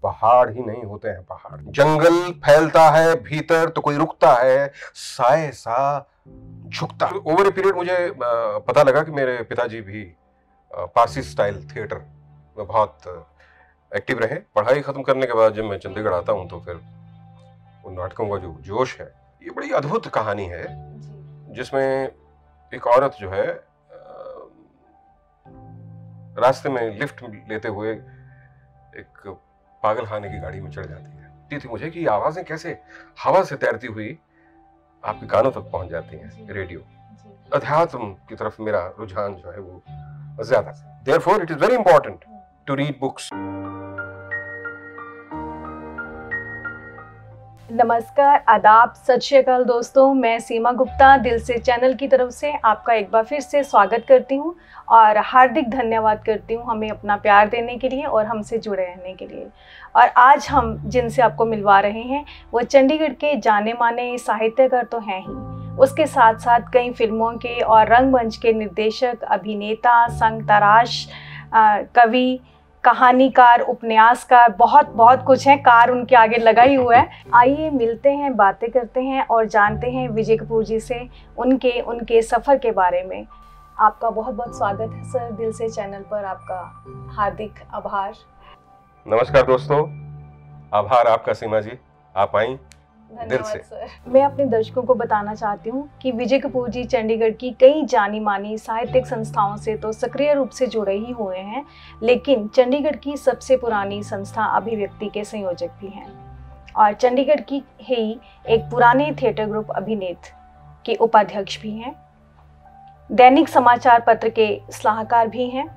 पहाड़ ही नहीं होते हैं पहाड़, जंगल फैलता है भीतर तो कोई रुकता है, साए सा झुकता। ओवर ए पीरियड मुझे पता लगा कि मेरे पिताजी भी पारसी स्टाइल थिएटर में बहुत एक्टिव रहे। पढ़ाई खत्म करने के बाद जब मैं चंडीगढ़ आता हूँ तो फिर उन नाटकों का जो जोश है, ये बड़ी अद्भुत कहानी है जिसमें एक औरत जो है रास्ते में लिफ्ट लेते हुए एक पागल खाने की गाड़ी में चढ़ जाती है। थी मुझे कि आवाजें कैसे हवा से तैरती हुई आपके कानों तक पहुंच जाती हैं। रेडियो अध्यात्म की तरफ मेरा रुझान जो है वो ज्यादा। Therefore, it is very important to read books. नमस्कार, आदाब, सत श्री अकाल दोस्तों। मैं सीमा गुप्ता दिल से चैनल की तरफ से आपका एक बार फिर से स्वागत करती हूं और हार्दिक धन्यवाद करती हूं हमें अपना प्यार देने के लिए और हमसे जुड़े रहने के लिए। और आज हम जिनसे आपको मिलवा रहे हैं वो चंडीगढ़ के जाने माने साहित्यकार तो हैं ही, उसके साथ साथ कई फिल्मों के और रंगमंच के निर्देशक, अभिनेता, संग तराश, कवि, कहानीकार, उपन्यासकार, बहुत कुछ है। कार उनके आगे लगा ही हुआ है। आइए मिलते हैं, बातें करते हैं और जानते हैं विजय कपूर जी से उनके सफ़र के बारे में। आपका बहुत स्वागत है सर दिल से चैनल पर। आपका हार्दिक आभार। नमस्कार दोस्तों, आभार आपका सीमा जी, आप आई दिल से। सर, मैं अपने दर्शकों को बताना चाहती हूँ कि विजय कपूर जी चंडीगढ़ की कई जानी मानी साहित्यिक संस्थाओं से तो सक्रिय रूप से जुड़े ही हुए हैं, लेकिन चंडीगढ़ की सबसे पुरानी संस्था अभिव्यक्ति के संयोजक भी हैं और चंडीगढ़ की ही एक पुराने थिएटर ग्रुप अभिनेत के उपाध्यक्ष भी हैं। दैनिक समाचार पत्र के सलाहकार भी हैं।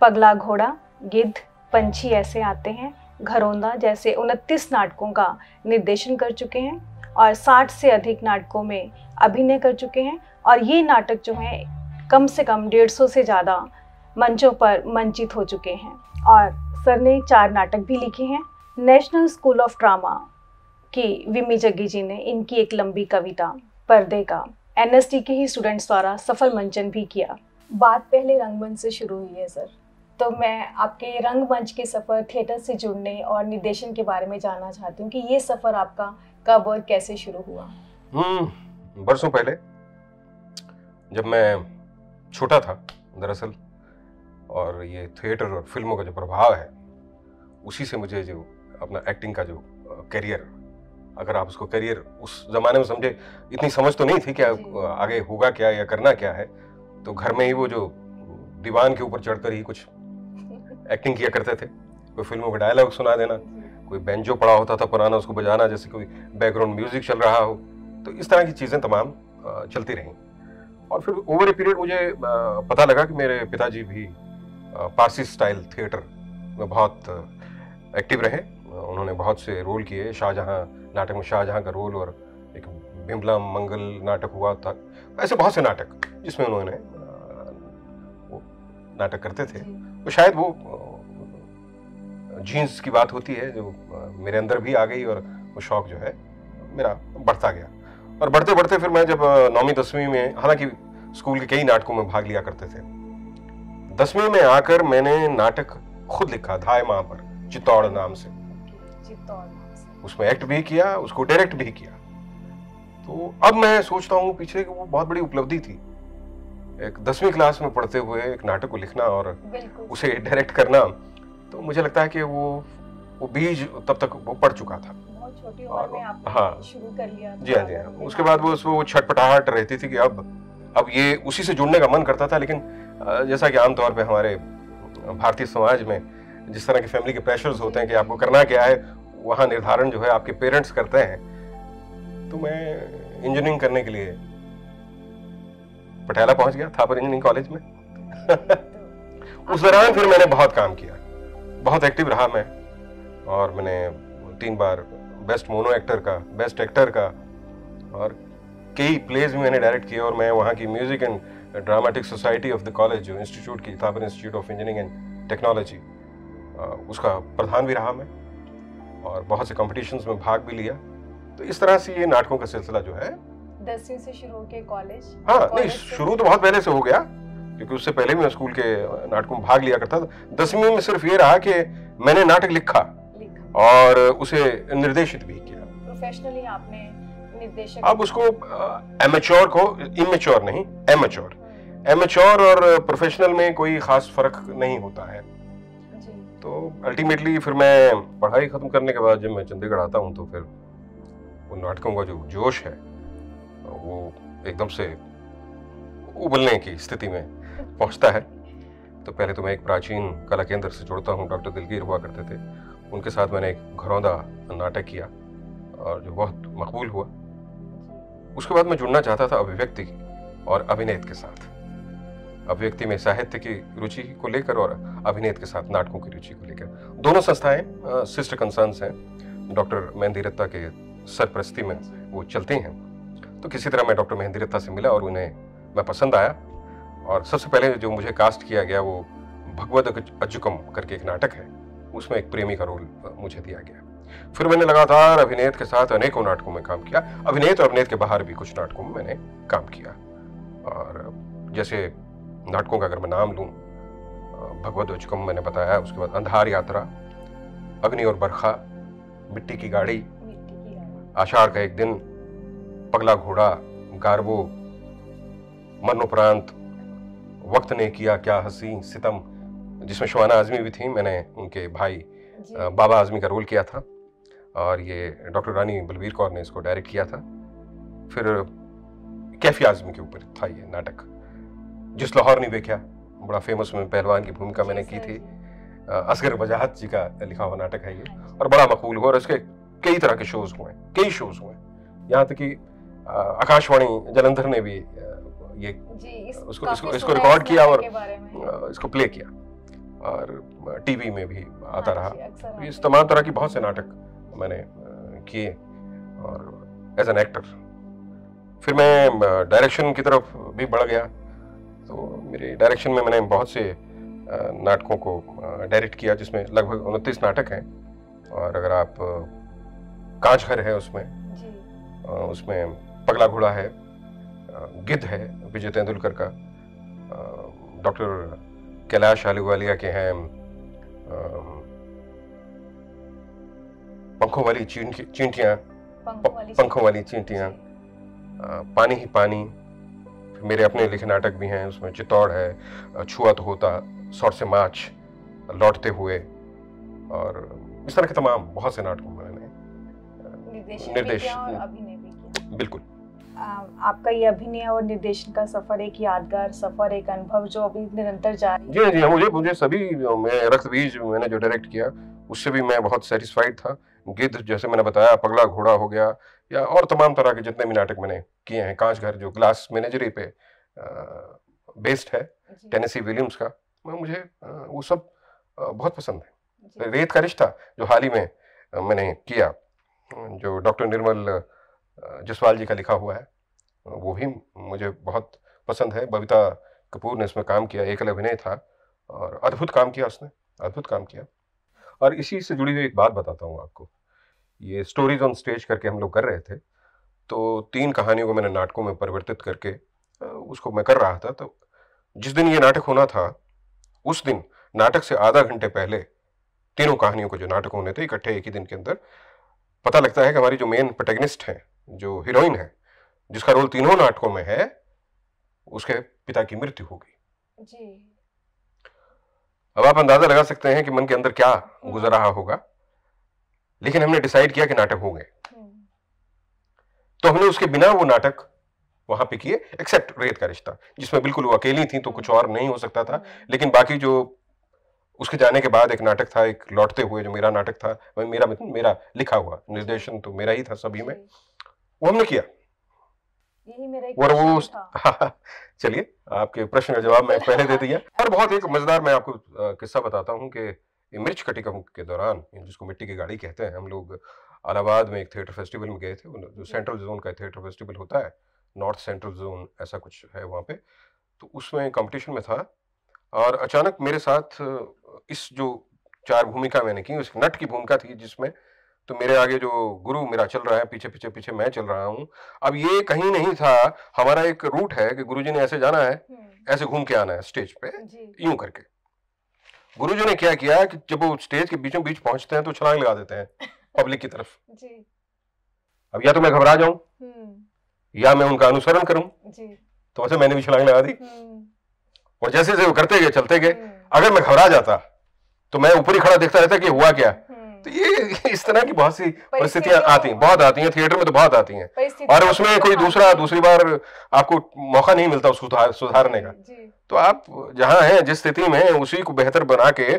पगला घोड़ा, गिद्ध, पंछी ऐसे आते हैं, घरौंदा जैसे 29 नाटकों का निर्देशन कर चुके हैं और 60 से अधिक नाटकों में अभिनय कर चुके हैं। और ये नाटक जो हैं कम से कम 150 से ज़्यादा मंचों पर मंचित हो चुके हैं। और सर ने 4 नाटक भी लिखे हैं। नेशनल स्कूल ऑफ ड्रामा की विमी जग्गी जी ने इनकी एक लंबी कविता पर्दे का NSD के ही स्टूडेंट्स द्वारा सफल मंचन भी किया। बात पहले रंगमंच से शुरू हुई है सर, तो मैं आपके रंगमंच के सफ़र, थिएटर से जुड़ने और निर्देशन के बारे में जानना चाहती हूँ कि ये सफ़र आपका कब और कैसे शुरू हुआ? बरसों पहले जब मैं छोटा था दरअसल, और ये थिएटर और फिल्मों का जो प्रभाव है उसी से मुझे जो अपना एक्टिंग का जो करियर, अगर आप उसको करियर उस ज़माने में समझे, इतनी समझ तो नहीं थी कि आगे होगा क्या या करना क्या है, तो घर में ही वो जो दीवान के ऊपर चढ़कर ही कुछ एक्टिंग किया करते थे। कोई फिल्मों का डायलॉग सुना देना, कोई बेंजो पड़ा होता था पुराना, उसको बजाना, जैसे कोई बैकग्राउंड म्यूजिक चल रहा हो, तो इस तरह की चीज़ें तमाम चलती रहीं। और फिर ओवर ए पीरियड मुझे पता लगा कि मेरे पिताजी भी पारसी स्टाइल थिएटर में बहुत एक्टिव रहे। उन्होंने बहुत से रोल किए। शाहजहाँ नाटक में शाहजहाँ का रोल, और एक बिमला मंगल नाटक हुआ था, ऐसे बहुत से नाटक जिसमें उन्होंने वो नाटक करते थे। तो शायद वो जीन्स की बात होती है जो मेरे अंदर भी आ गई, और वो शौक जो है मेरा बढ़ता गया। और बढ़ते बढ़ते फिर मैं जब 9वीं 10वीं में, हालांकि स्कूल के कई नाटकों में भाग लिया करते थे, 10वीं में आकर मैंने नाटक खुद लिखा, धाय माँ पर, चित्तौड़ नाम से। उसमें एक्ट भी किया, उसको डायरेक्ट भी किया। तो अब मैं सोचता हूँ पीछे कि वो बहुत बड़ी उपलब्धि थी, एक 10वीं क्लास में पढ़ते हुए एक नाटक को लिखना और उसे डायरेक्ट करना। तो मुझे लगता है कि वो बीज तब तक वो पड़ चुका था। बहुत छोटी उम्र में आपने शुरू कर लिया। जी हाँ, जी हाँ। उसके बाद वो छटपटाहट रहती थी कि अब ये उसी से जुड़ने का मन करता था। लेकिन जैसा कि आमतौर पे हमारे भारतीय समाज में जिस तरह के फैमिली के प्रेशर्स होते हैं कि आपको करना क्या है, वहाँ निर्धारण जो है आपके पेरेंट्स करते हैं। तो मैं इंजीनियरिंग करने के लिए पटियाला पहुंच गया, थापर इंजीनियरिंग कॉलेज में। उस दौरान फिर मैंने बहुत काम किया, बहुत एक्टिव रहा मैं, और मैंने 3 बार बेस्ट मोनो एक्टर का, बेस्ट एक्टर का, और कई प्लेज भी मैंने डायरेक्ट किए। और मैं वहाँ की music and dramatic society of the college, जो इंस्टीट्यूट की, Thapar institute of engineering and technology, उसका प्रधान भी रहा मैं, और बहुत से कॉम्पिटिशन्स में भाग भी लिया। तो इस तरह से ये नाटकों का सिलसिला जो है 10वीं से शुरू के कॉलेज। हाँ, नहीं, शुरू तो बहुत पहले से हो गया, क्योंकि उससे पहले भी मैं स्कूल के नाटकों में भाग लिया करता था। 10वीं में सिर्फ ये रहा कि मैंने नाटक लिखा और उसे निर्देशित भी किया। प्रोफेशनली आपने निर्देशक, अब उसको एमेच्योर को, इमेच्योर नहीं, एमेच्योर, एमेच्योर और प्रोफेशनल में कोई खास फर्क नहीं होता है। तो अल्टीमेटली फिर मैं पढ़ाई खत्म करने के बाद जब मैं चंडीगढ़ आता हूँ तो फिर उन नाटकों का जो जोश है वो एकदम से उबलने की स्थिति में पहुंचता है। तो पहले तो मैं एक प्राचीन कला केंद्र से जुड़ता हूँ, डॉक्टर दिलगीर हुआ करते थे, उनके साथ मैंने एक घरौंदा नाटक किया और जो बहुत मकबूल हुआ। उसके बाद मैं जुड़ना चाहता था अभिव्यक्ति और अभिनय के साथ, अभिव्यक्ति में साहित्य की रुचि को लेकर और अभिनय के साथ नाटकों की रुचि को लेकर। दोनों संस्थाएं सिस्टर कंसर्न्स हैं, डॉक्टर मेहंदी रत्ता के सरपरस्ती में वो चलती हैं। तो किसी तरह मैं डॉक्टर मेहंदी रत्ता से मिला और उन्हें मैं पसंद आया और सबसे पहले जो मुझे कास्ट किया गया वो भगवद अज्जुकम करके एक नाटक है, उसमें एक प्रेमी का रोल मुझे दिया गया। फिर मैंने लगातार अभिनय के साथ अनेकों नाटकों में काम किया, अभिनय और अभिनय के बाहर भी कुछ नाटकों में मैंने काम किया। और जैसे नाटकों का अगर मैं नाम लूं, भगवद अज्जुकम मैंने बताया, उसके बाद अंधार यात्रा, अग्नि और बरखा, मिट्टी की गाड़ी, आषाढ़ का एक दिन, पगला घोड़ा, गारबो, मरणोपरांत, वक्त ने किया क्या हंसी सितम, जिसमें शबाना आजमी भी थी, मैंने उनके भाई बाबा आजमी का रोल किया था और ये डॉक्टर रानी बलबीर कौर ने इसको डायरेक्ट किया था। फिर कैफी आजमी के ऊपर था ये नाटक, जिस लाहौर नहीं देखा, बड़ा फेमस में पहलवान की भूमिका मैंने की थी। असगर वजाहत जी का लिखा हुआ नाटक है ये और बड़ा मकबूल हुआ और इसके कई तरह के शोज हुए, कई शोज हुए, यहाँ तक कि आकाशवाणी जालंधर ने भी ये इसको रिकॉर्ड किया और इसको प्ले किया और टीवी में भी आता रहा। इस तमाम तरह की बहुत से नाटक मैंने किए और एज एन एक्टर। फिर मैं डायरेक्शन की तरफ भी बढ़ गया, तो मेरे डायरेक्शन में मैंने बहुत से नाटकों को डायरेक्ट किया, जिसमें लगभग 29 नाटक हैं। और अगर आप कांच घर है उसमें पगला घोड़ा है, गिद्ध है विजय तेंदुलकर का, डॉक्टर कैलाश आलूवालिया के हैं पंखों वाली चींटियां, पानी ही पानी। मेरे अपने लिखे नाटक भी हैं, उसमें चित्तौड़ है, छुआ तो होता, सौर से माच, लौटते हुए और इस तरह के तमाम बहुत से नाटकों में मैंने निर्देश और अभिनय भी किया। बिल्कुल। आपका ये अभिनय और निर्देशन का सफर एक यादगार सफर, एक अनुभव जो अभी निरंतर जारी है। जी मुझे सभी, मैं रक्त बीज मैंने जो डायरेक्ट किया उससे भी मैं बहुत सेटिस्फाइड था। गिद्ध जैसे मैंने बताया, पगला घोड़ा हो गया, या और तमाम तरह के जितने भी नाटक मैंने किए हैं, कांच घर जो ग्लास मेनेजरी पे बेस्ड है टेनेसी विलियम्स का, मुझे वो सब बहुत पसंद है। रेत का रिश्ता जो हाल ही में मैंने किया, जो डॉक्टर निर्मल जसवाल जी का लिखा हुआ है, वो भी मुझे बहुत पसंद है। बबीता कपूर ने इसमें काम किया, एकल अभिनय था और अद्भुत काम किया उसने, अद्भुत काम किया। और इसी से जुड़ी हुई एक बात बताता हूँ आपको, ये स्टोरीज ऑन स्टेज करके हम लोग कर रहे थे, तो 3 कहानियों को मैंने नाटकों में परिवर्तित करके उसको मैं कर रहा था। तो जिस दिन ये नाटक होना था उस दिन नाटक से आधा घंटे पहले तीनों कहानियों को, जो नाटक होने थे इकट्ठे एक ही दिन के अंदर, पता लगता है कि हमारी जो मेन प्रोटैगनिस्ट है, जो हीरोइन है, जिसका रोल तीनों नाटकों में है, उसके पिता की मृत्यु हो गई जी। अब आप अंदाजा लगा सकते हैं कि मन के अंदर क्या गुजर रहा होगा, लेकिन हमने डिसाइड किया कि नाटक हो गए, तो हमने उसके बिना वो नाटक वहां पे किए, एक्सेप्ट रेत का रिश्ता, जिसमें बिल्कुल वो अकेली थी तो कुछ और नहीं हो सकता था। लेकिन बाकी जो उसके जाने के बाद एक नाटक था, एक लौटते हुए, जो मेरा नाटक था, मेरा लिखा हुआ, निर्देशन तो मेरा ही था सभी में, वो हमने किया। यही मेरा एक और वो था। चलिए, आपके प्रश्न का जवाब मैं पहले दे दिया। और बहुत एक मजेदार मैं आपको किस्सा बताता हूँ कि मिर्च कटिकम के दौरान, जिसको मिट्टी की गाड़ी कहते हैं, हम लोग इलाहाबाद में एक थिएटर फेस्टिवल में गए थे, जो सेंट्रल जोन का थिएटर फेस्टिवल होता है, नॉर्थ सेंट्रल जोन ऐसा कुछ है वहाँ पे, तो उसमें कंपटीशन में था। और अचानक मेरे साथ इस जो 4 भूमिका मैंने की, उस नट की भूमिका थी जिसमें, तो मेरे आगे जो गुरु मेरा चल रहा है, पीछे पीछे पीछे मैं चल रहा हूँ। अब ये कहीं नहीं था, हमारा एक रूट है कि गुरुजी ने ऐसे जाना है, ऐसे घूम के आना है स्टेज पे, यूं करके। गुरुजी ने क्या किया कि जब वो स्टेज के बीचों बीच पहुंचते हैं तो छलांग लगा देते हैं पब्लिक की तरफ। अब या तो मैं घबरा जाऊं या मैं उनका अनुसरण करूं, तो वैसे मैंने भी छलांग लगा दी। और जैसे जैसे वो करते गए, चलते गए, अगर मैं घबरा जाता तो मैं ऊपर ही खड़ा देखता रहता कि हुआ क्या। तो ये इस तरह की बहुत सी परिस्थितियां आती हैं, बहुत आती हैं, थिएटर में तो बहुत आती हैं। और उसमें कोई दूसरी बार आपको मौका नहीं मिलता उसको सुधारने का। तो आप जहां हैं, जिस स्थिति में हैं, उसी को बेहतर बना के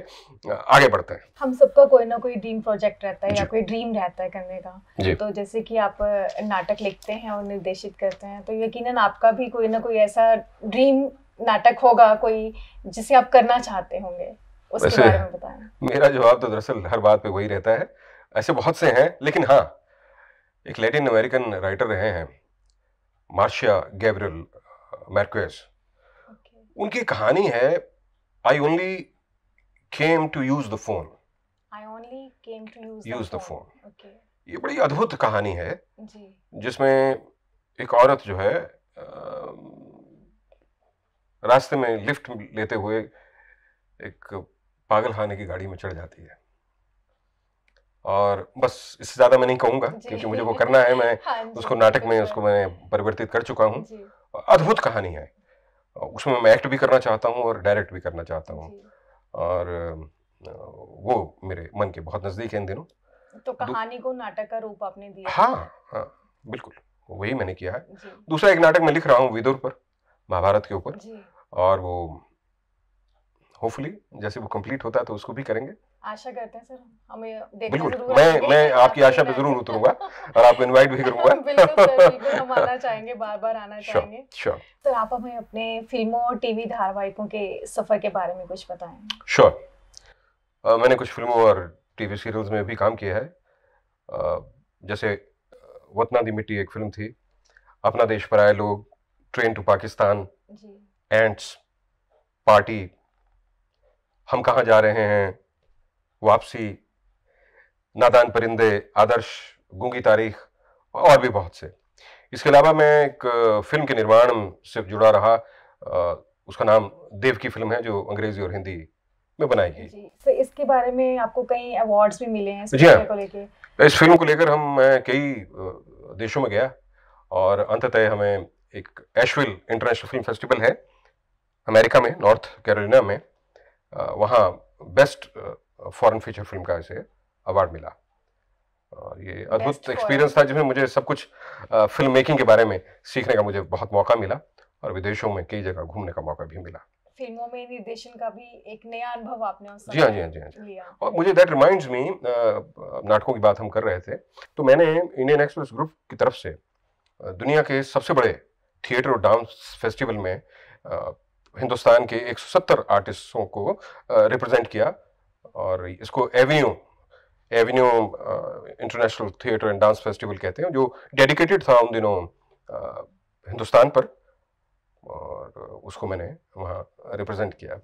आगे बढ़ते हैं। हम सबका कोई ना कोई ड्रीम प्रोजेक्ट रहता है या कोई ड्रीम रहता है करने का। तो जैसे कि आप नाटक लिखते हैं और निर्देशित करते हैं, तो यकीनन आपका भी कोई ना कोई ऐसा ड्रीम नाटक होगा कोई जिसे आप करना चाहते होंगे, उसके बारे में बताएं। मेरा जवाब तो दरअसल हर बात पे वही रहता है। ऐसे बहुत से हैं, लेकिन हाँ, एक लैटिन अमेरिकन राइटर रहे हैं, मार्शिया गैब्रियल मार्क्वेज। उनकी कहानी है I only came to use the phone. ये बड़ी अद्भुत कहानी है जिसमें एक औरत जो है रास्ते में लिफ्ट लेते हुए एक पागल खाने की गाड़ी में चढ़ जाती है। और बस इससे ज्यादा मैं नहीं कहूंगा क्योंकि मुझे वो करना है। मैं उसको नाटक में उसको मैं परिवर्तित कर चुका हूँ। अद्भुत कहानी है, उसमें मैं एक्ट भी करना चाहता हूँ और डायरेक्ट भी करना चाहता हूँ, और वो मेरे मन के बहुत नजदीक है इन दिनों। तो कहानी को नाटक का रूप आपने दिया? हाँ, बिल्कुल, वही मैंने किया है। दूसरा एक नाटक मैं लिख रहा हूँ विदुर पर, महाभारत के ऊपर, और वो होपफुली जैसे वो कंप्लीट होता है तो उसको भी करेंगे। आशा करते हैं सर, हमें देखना बिल्कुल, जरूर है। मैं आपकी आशा पे जरूर उतरूंगा और आपको इनवाइट भी करूंगा। बिल्कुल सर, बिल्कुल, हम आना चाहेंगे, बार-बार आना चाहेंगे। श्योर। सर, आप हमें अपने फिल्मों और टीवी धारावाहिकों के सफर के बारे में कुछ बताएं। श्योर। मैंने कुछ फिल्मों और टीवी सीरियल्स में भी काम किया है। जैसे वतना दी मिट्टी एक फिल्म थी, अपना देश पराये लोग, train to Pakistan, ants, party, हम कहाँ जा रहे हैं, वापसी, नादान परिंदे, आदर्श, गूंगी तारीख, और भी बहुत से। इसके अलावा मैं एक फिल्म के निर्माण से जुड़ा रहा, उसका नाम देव की फिल्म है जो अंग्रेजी और हिंदी में बनाई गई। तो इसके बारे में आपको कई अवार्ड्स भी मिले हैं इस फिल्म को लेकर? इस फिल्म को लेकर हम कई देशों में गया और अंततः हमें एक एशविल इंटरनेशनल फिल्म फेस्टिवल है अमेरिका में, नॉर्थ कैरोलिना में, वहाँ बेस्ट फॉरेन फीचर फिल्म का इसे अवार्ड मिला। और ये अद्भुत एक्सपीरियंस था जिसमें मुझे सब कुछ फिल्म मेकिंग के बारे में सीखने का मुझे बहुत मौका मिला और विदेशों में कई जगह घूमने का मौका भी मिला। फिल्मों में निर्देशन का भी एक नया अनुभव आपने उस समय लिया। और मुझे दैट रिमाइंड्स मी, नाटकों की बात हम कर रहे थे, तो मैंने इंडियन एक्सप्रेस ग्रुप की तरफ से दुनिया के सबसे बड़े थिएटर और डांस फेस्टिवल में हिंदुस्तान के 170 आर्टिस्टों को रिप्रेजेंट किया, और इसको Avenue international theatre and dance festival कहते हैं, जो डेडिकेटेड था उन दिनों हिंदुस्तान पर, और उसको मैंने वहाँ रिप्रेजेंट किया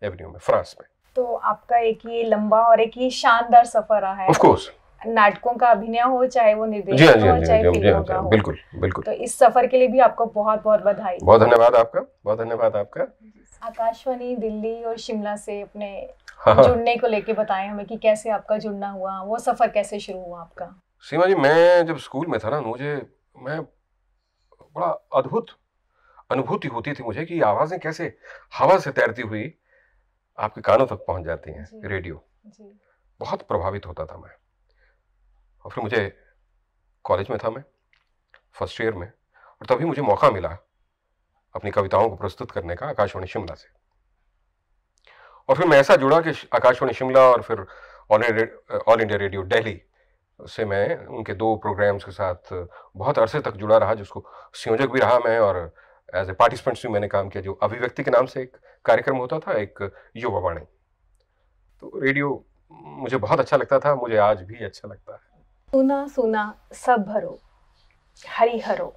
एवेन्यू में, फ्रांस में। तो आपका एक ये लंबा और एक ये शानदार सफर रहा है। ऑफ कोर्स, नाटकों का अभिनय हो, चाहे वो निर्देशन हो, चाहे फिल्मों का हो। बिल्कुल बिल्कुल। तो इस सफर के लिए भी आपको बहुत बहुत बधाई। बहुत धन्यवाद आपका, बहुत धन्यवाद आपका। आकाशवाणी दिल्ली और शिमला से अपने जुड़ने को लेके बताएं हमें कि कैसे आपका जुड़ना हुआ, वो सफर कैसे शुरू हुआ आपका? सीमा जी, मैं जब स्कूल में था ना, मैं बड़ा अद्भुत अनुभूति होती थी मुझे कि आवाजें कैसे हवा से तैरती हुई आपके कानों तक पहुंच जाती हैं, रेडियो। बहुत प्रभावित होता था मैं। और फिर मुझे कॉलेज में था मैं, फर्स्ट ईयर में, और तभी मुझे मौका मिला अपनी कविताओं को प्रस्तुत करने का आकाशवाणी शिमला से। और फिर मैं ऐसा जुड़ा कि आकाशवाणी शिमला और फिर ऑल इंडिया रेडियो दिल्ली से मैं उनके 2 प्रोग्राम्स के साथ बहुत अरसे तक जुड़ा रहा, जिसको संयोजक भी रहा मैं, और एज ए पार्टिसिपेंट भी मैंने काम किया, जो अभिव्यक्ति के नाम से एक कार्यक्रम होता था, एक युवा वाणी। तो रेडियो मुझे बहुत अच्छा लगता था, मुझे आज भी अच्छा लगता है। सुना सुना सब भरो हरि हरो,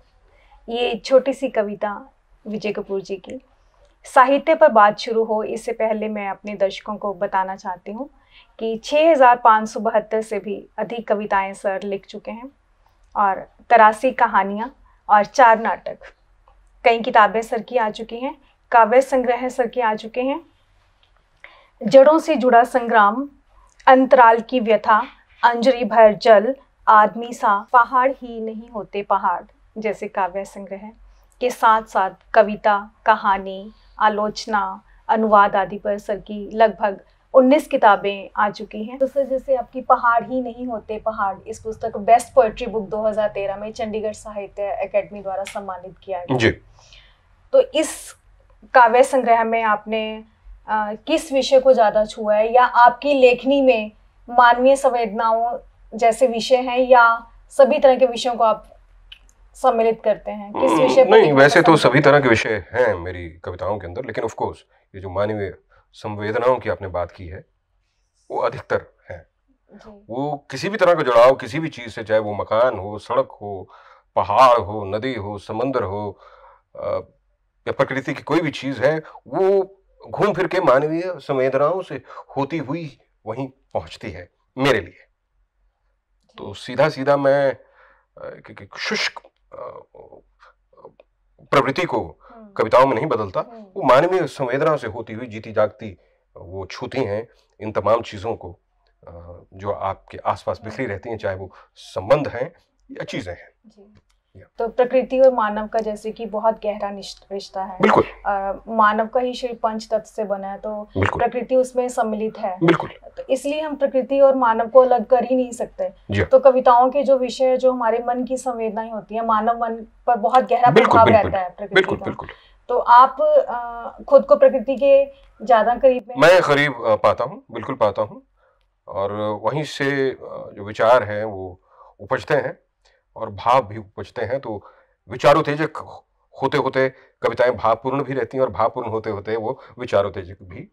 ये छोटी सी कविता विजय कपूर जी की, साहित्य पर बात शुरू हो इससे पहले मैं अपने दर्शकों को बताना चाहती हूँ कि 6572 से भी अधिक कविताएं सर लिख चुके हैं और 83 कहानियाँ और 4 नाटक, कई किताबें सर की आ चुकी हैं, काव्य संग्रह सर के आ चुके हैं। जड़ों से जुड़ा संग्राम, अंतराल की व्यथा, अंजलि भर जल, आदमी सा, पहाड़ ही नहीं होते पहाड़ जैसे काव्य संग्रह के साथ साथ कविता, कहानी, आलोचना, अनुवाद आदि पर सर की लगभग 19 किताबें आ चुकी हैं। तो सर जैसे आपकी पहाड़ ही नहीं होते पहाड़, इस पुस्तक को बेस्ट पोएट्री बुक 2013 में चंडीगढ़ साहित्य अकेडमी द्वारा सम्मानित किया गया जी। तो इस काव्य संग्रह में आपने किस विषय को ज़्यादा छुआ है, या आपकी लेखनी में मानवीय संवेदनाओं जैसे विषय हैं या सभी तरह के विषयों को आप सम्मिलित करते हैं? किस विषय पर? नहीं, वैसे तो सभी तरह के विषय हैं मेरी कविताओं के अंदर, लेकिन ऑफ कोर्स ये जो मानवीय संवेदनाओं की आपने बात की है वो अधिकतर है। वो किसी भी तरह का जुड़ाव किसी भी चीज़ से, चाहे वो मकान हो, सड़क हो, पहाड़ हो, नदी हो, समंदर हो, या प्रकृति की कोई भी चीज़ है, वो घूम फिर के मानवीय संवेदनाओं से होती हुई वहीं पहुंचती है मेरे लिए। तो सीधा सीधा मैं शुष्क प्रवृत्ति को कविताओं में नहीं बदलता, वो मानवीय संवेदना से होती हुई जीती जागती वो छूती हैं इन तमाम चीज़ों को जो आपके आसपास बिखरी रहती हैं, चाहे वो संबंध हैं या चीज़ें हैं। तो प्रकृति और मानव का जैसे कि बहुत गहरा रिश्ता है। बिल्कुल। मानव का ही शरीर पंच तत्व से बना है, तो प्रकृति उसमें सम्मिलित है। बिल्कुल। तो इसलिए हम प्रकृति और मानव को अलग कर ही नहीं सकते। तो कविताओं के जो विषय, जो हमारे मन की संवेदनाएं होती है, मानव मन पर बहुत गहरा प्रभाव रहता है प्रकृति का। तो आप खुद को प्रकृति के ज्यादा करीब मैं करीब पाता हूँ, बिल्कुल पाता हूँ, और वहीं से जो विचार हैं वो उपजते हैं और भाव भी उपजते हैं। तो विचारोत्तेजक होते होते कविताएं भावपूर्ण भी रहती हैं और भावपूर्ण होते होते वो विचारोत्तेजक भी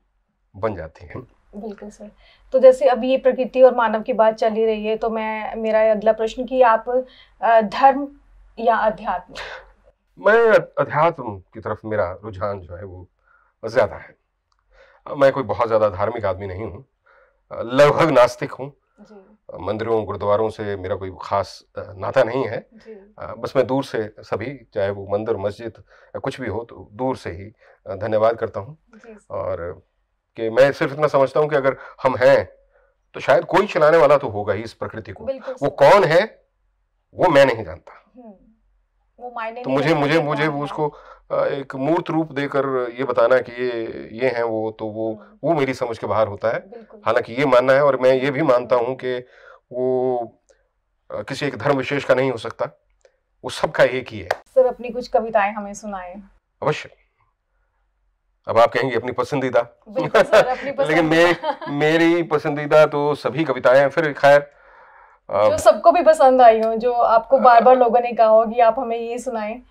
बन जाती हैं। बिल्कुल सर। तो जैसे अभी ये प्रकृति और मानव की बात चल ही रही है, तो मेरा अगला प्रश्न कि आप धर्म या अध्यात्म? मैं अध्यात्म की तरफ मेरा रुझान जो है वो ज्यादा है। मैं कोई बहुत ज्यादा धार्मिक आदमी नहीं हूँ, लगभग नास्तिक हूँ। मंदिरों गुरुद्वारों से मेरा कोई खास नाता नहीं है। बस मैं दूर से सभी, चाहे वो मंदिर मस्जिद कुछ भी हो, तो दूर से ही धन्यवाद करता हूँ। और कि मैं सिर्फ इतना समझता हूँ कि अगर हम हैं तो शायद कोई चलाने वाला तो होगा ही इस प्रकृति को। वो कौन है वो मैं नहीं जानता। वो मायने तो मुझे उसको एक मूर्त रूप देकर ये बताना कि ये हैं तो वो मेरी समझ के बाहर होता है। हालांकि ये मानना है, और मैं ये भी मानता हूँ कि वो किसी एक धर्म विशेष का नहीं हो सकता, वो सबका एक ही है। सर अपनी कुछ कविताएं हमें सुनाएं। अवश्य। अब आप कहेंगे अपनी पसंदीदा। लेकिन मेरी पसंदीदा तो सभी कविताएं, फिर खैर जो सबको भी पसंद आई हो, जो आपको बार बार लोगों ने कहा हो कि आप हमें ये सुनाएं,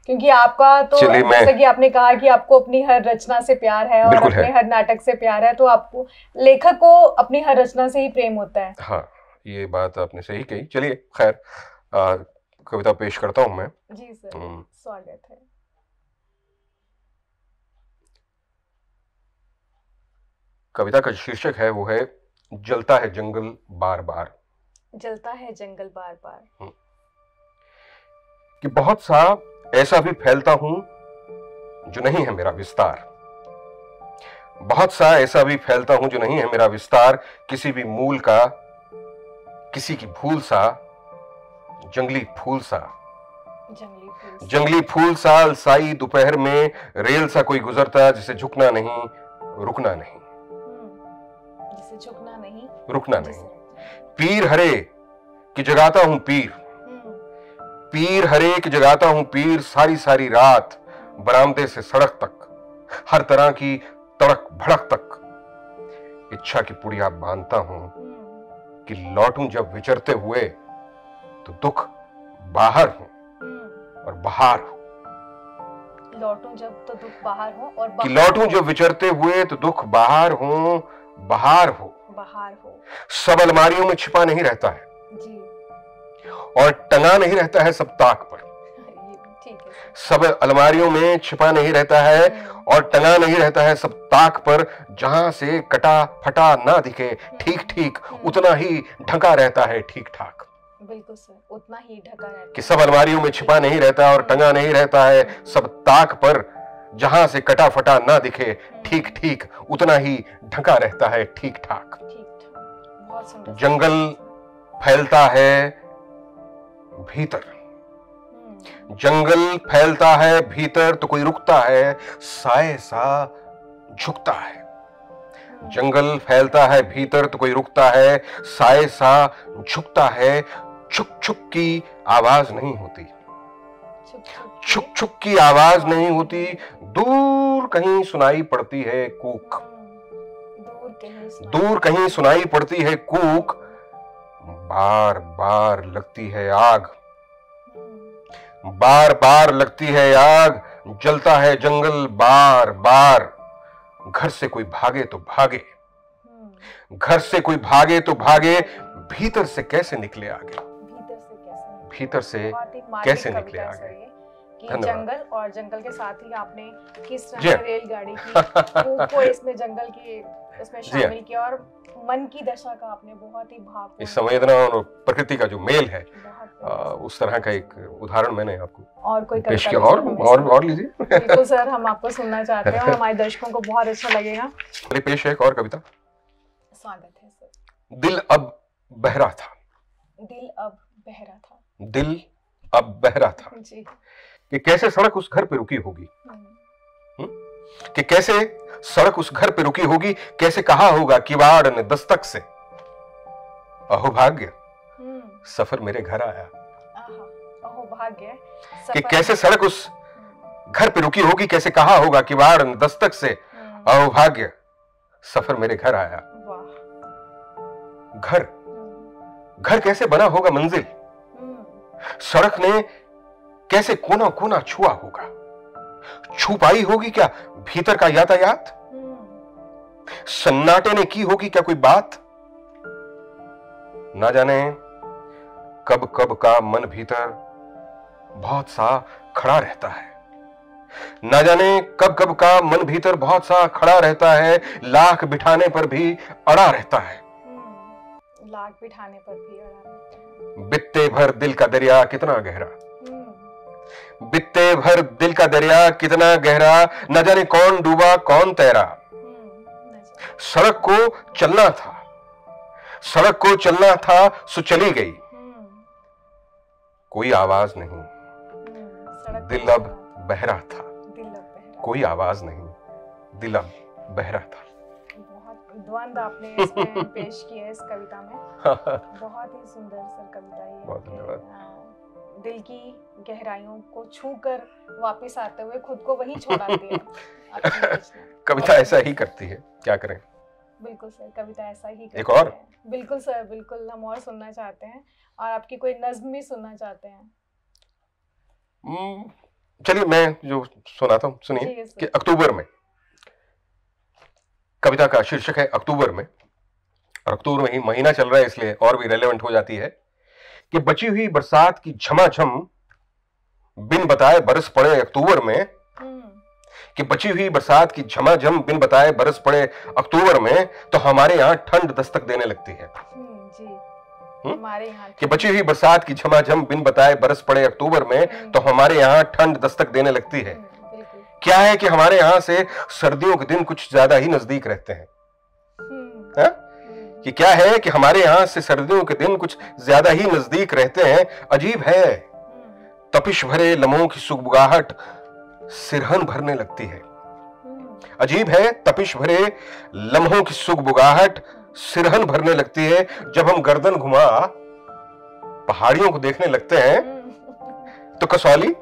क्योंकि आपका तो जैसे कि आपने कहा कि आपको अपनी हर रचना से प्यार है और अपने हर नाटक से प्यार है, तो आपको लेखक को अपनी हर रचना से ही प्रेम होता है। हाँ, ये बात आपने सही कही। चलिए खैर कविता पेश करता हूँ मैं। जी सर, स्वागत है। कविता का शीर्षक है वो है जलता है जंगल बार बार। जलता है जंगल बार बार। कि बहुत सा ऐसा भी फैलता हूं जो नहीं है मेरा विस्तार। बहुत सा ऐसा भी फैलता हूं जो नहीं है मेरा विस्तार। किसी भी मूल का, किसी की भूल सा, जंगली फूल सा। जंगली फूल सा अलसाई दोपहर में, रेल सा कोई गुजरता जिसे झुकना नहीं, रुकना नहीं। जिसे झुकना नहीं, रुकना नहीं। पीर हरे कि जगाता हूं पीर। पीर हरे कि जगाता हूं पीर, सारी सारी रात बरामदे से सड़क तक, हर तरह की तड़क भड़क तक। इच्छा की पुड़िया बांधता हूं कि लौटूं जब विचरते हुए तो दुख बाहर हो और बाहर हो। लौटूं जब तो दुख बाहर हो और कि लौटूं जब विचरते हुए तो दुख बाहर हो, बाहर हो। बाहर हो। सब अलमारियों में छिपा नहीं रहता है जी, और टंगा नहीं रहता है सब ताक पर। ठीक है। सब अलमारियों में छिपा नहीं रहता है और टंगा नहीं रहता है, सब ताक पर जहां से कटा फटा ना दिखे, ठीक ठीक उतना ही ढका रहता है, ठीक ठाक। बिल्कुल सर, उतना ही ढका रहता है कि सब अलमारियों में छिपा नहीं रहता और टंगा नहीं रहता है, सब ताक पर जहां से कटा फटा ना दिखे, ठीक ठीक उतना ही ढका रहता है, ठीक ठाक। बहुत सुंदर। जंगल फैलता है भीतर, जंगल फैलता है भीतर तो कोई रुकता है, साए सा झुकता है। जंगल फैलता है भीतर तो कोई रुकता है, साए सा झुकता है। छुक छुक की आवाज नहीं होती, छुक छुक की आवाज नहीं होती, दूर कहीं सुनाई पड़ती है कूक, दूर कहीं सुनाई पड़ती है कूक। बार बार लगती है आग, बार बार लगती है आग, जलता है जंगल बार बार। घर से कोई भागे तो भागे, घर से कोई भागे तो भागे, भीतर से कैसे निकले आगे, भीतर से कैसे निकले आगे। कि जंगल और जंगल के साथ ही आपने किस तरह रेलगाड़ी की को इसमें जंगल की इसमें शामिल किया और मन की दशा का आपने बहुत ही भाव, इस संवेदना और प्रकृति का जो मेल है उस तरह का एक उदाहरण मैंने आपको और कोई पेश किया। और लीजिए। बिल्कुल सर, हम आपको सुनना चाहते हैं और हमारे दर्शकों को बहुत अच्छा लगेगा। पेश है एक और कविता। स्वागत है सर। दिल अब बहरा था, दिल अब बहरा था, दिल अब बहरा था जी। कि कैसे सड़क उस घर पे रुकी होगी, कि कैसे सड़क उस घर पे रुकी होगी, कैसे कहा होगा किवाड़ ने दस्तक से, अहो भाग्य सफर मेरे घर आया। अहो भाग्य कि कैसे सड़क उस घर पे रुकी होगी, कैसे कहा होगा किवाड़ ने दस्तक से, अहो भाग्य सफर मेरे घर आया। घर, घर कैसे बना होगा मंजिल, सड़क ने कैसे कोना कोना छुआ होगा, छू पाई होगी क्या भीतर का यातायात, सन्नाटे ने की होगी क्या कोई बात, ना जाने कब कब का मन भीतर बहुत सा खड़ा रहता है, ना जाने कब कब का मन भीतर बहुत सा खड़ा रहता है, लाख बिठाने पर भी अड़ा रहता है, लाख बिठाने पर भी अड़ा रहता है। बित्ते भर दिल का दरिया कितना गहरा, बित्ते भर दिल का दरिया कितना गहरा, न जाने कौन डूबा कौन तैरा। सड़क को चलना था, सड़क को चलना था सो चली गई, कोई आवाज नहीं, दिल अब बहरा था, कोई आवाज नहीं, दिल अब बहरा था। बहुत द्वंद आपने इसमें पेश किया है इस कविता में, बहुत ही सुंदर सर कविता है। बहुत धन्यवाद। दिल की गहराइयों को छूकर वापस आते हुए खुद को वही छोड़ाती है। कविता ऐसा ही करती है, क्या करें। बिल्कुल सर, कविता ऐसा ही करती एक और है। बिल्कुल सर, बिल्कुल हम और सुनना चाहते हैं और आपकी कोई नज्म भी सुनना चाहते हैं। चलिए मैं जो सुनाता हूँ सुनिए कि अक्टूबर में, कविता का शीर्षक है अक्टूबर में, और अक्टूबर में ही महीना चल रहा है इसलिए और भी रेलेवेंट हो जाती है कि बची हुई बरसात की झमाझम बिन बताए बरस पड़े अक्टूबर में, कि बची हुई बरसात की झमाझम बिन बताए बरस पड़े अक्टूबर में, तो हमारे यहाँ ठंड दस्तक देने लगती है। हमारे यहाँ कि बची हुई बरसात की झमाझम बिन बताए बरस पड़े अक्टूबर में, तो हमारे यहाँ ठंड दस्तक देने लगती है। क्या है कि हमारे यहाँ से सर्दियों के दिन कुछ ज्यादा ही नजदीक रहते हैं। कि क्या है कि हमारे यहाँ से सर्दियों के दिन कुछ ज्यादा ही नजदीक रहते हैं। अजीब है, तपिश भरे लम्हों की सुगबुगाहट सिरहन भरने लगती है। अजीब है, तपिश भरे लम्हों की सुगबुगाहट सिरहन भरने लगती है। जब हम गर्दन घुमा पहाड़ियों को देखने लगते हैं तो कसौली,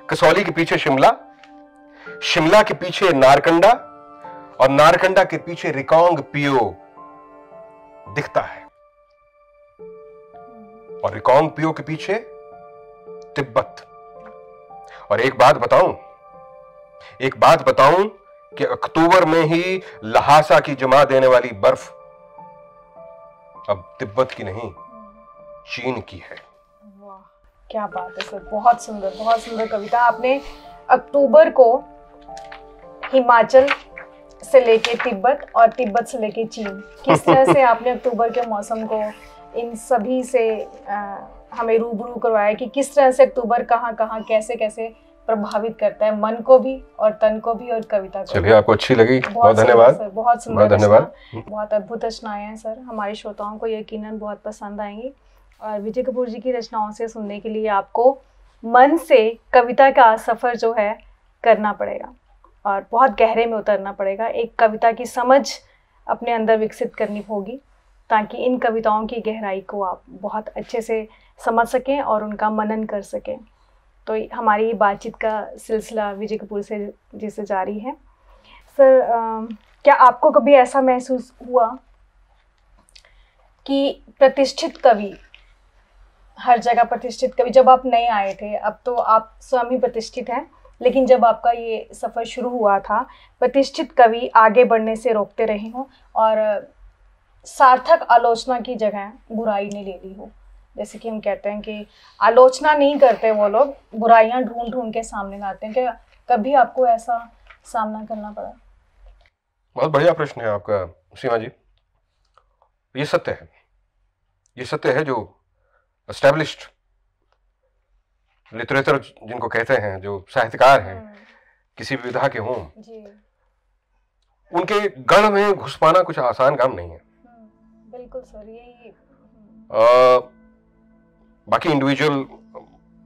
कसौली के पीछे शिमला, शिमला के पीछे नारकंडा, और नारकंडा के पीछे रिकांग पियो दिखता है, और रिकांग पियो के पीछे तिब्बत। और एक बात बताऊं, एक बात बताऊं कि अक्टूबर में ही लहासा की जमा देने वाली बर्फ अब तिब्बत की नहीं, चीन की है। क्या बात है सर, बहुत सुंदर कविता। आपने अक्टूबर को हिमाचल से लेके तिब्बत और तिब्बत से लेके चीन, किस तरह से आपने अक्टूबर के मौसम को इन सभी से हमें रूबरू करवाया कि किस तरह से अक्टूबर कहाँ कहाँ कैसे कैसे प्रभावित करता है मन को भी और तन को भी और कविता को। चलिए, आपको अच्छी लगी, बहुत धन्यवाद सर, बहुत सुंदर, धन्यवाद। बहुत अद्भुत रचनाएं हैं सर, हमारे श्रोताओं को यकीनन बहुत पसंद आएंगी। और विजय कपूर जी की रचनाओं से सुनने के लिए आपको मन से कविता का सफ़र जो है करना पड़ेगा और बहुत गहरे में उतरना पड़ेगा। एक कविता की समझ अपने अंदर विकसित करनी होगी ताकि इन कविताओं की गहराई को आप बहुत अच्छे से समझ सकें और उनका मनन कर सकें। तो हमारी बातचीत का सिलसिला विजय कपूर से जी से जारी है। सर, क्या आपको कभी ऐसा महसूस हुआ कि प्रतिष्ठित कवि, हर जगह प्रतिष्ठित कवि, जब आप नए आए थे, अब तो आप स्वयं ही प्रतिष्ठित हैं, लेकिन जब आपका ये सफ़र शुरू हुआ था, प्रतिष्ठित कवि आगे बढ़ने से रोकते रहे हों और सार्थक आलोचना की जगह बुराई ने ले ली हो? जैसे कि हम कहते हैं कि आलोचना नहीं करते वो लोग, बुराइयां ढूंढ ढूंढ के सामने लाते हैं। क्या कभी आपको ऐसा सामना करना पड़ा? बहुत बढ़िया प्रश्न है आपका सीमा जी। ये सत्य है, ये सत्य है। जो एस्टैब्लिश्ड लिटरेचर जिनको कहते हैं, जो साहित्यकार हैं, किसी भी विधा के हों, उनके गढ़ में घुस पाना कुछ आसान काम नहीं है। बिल्कुल सर, यही। बाकी इंडिविजुअल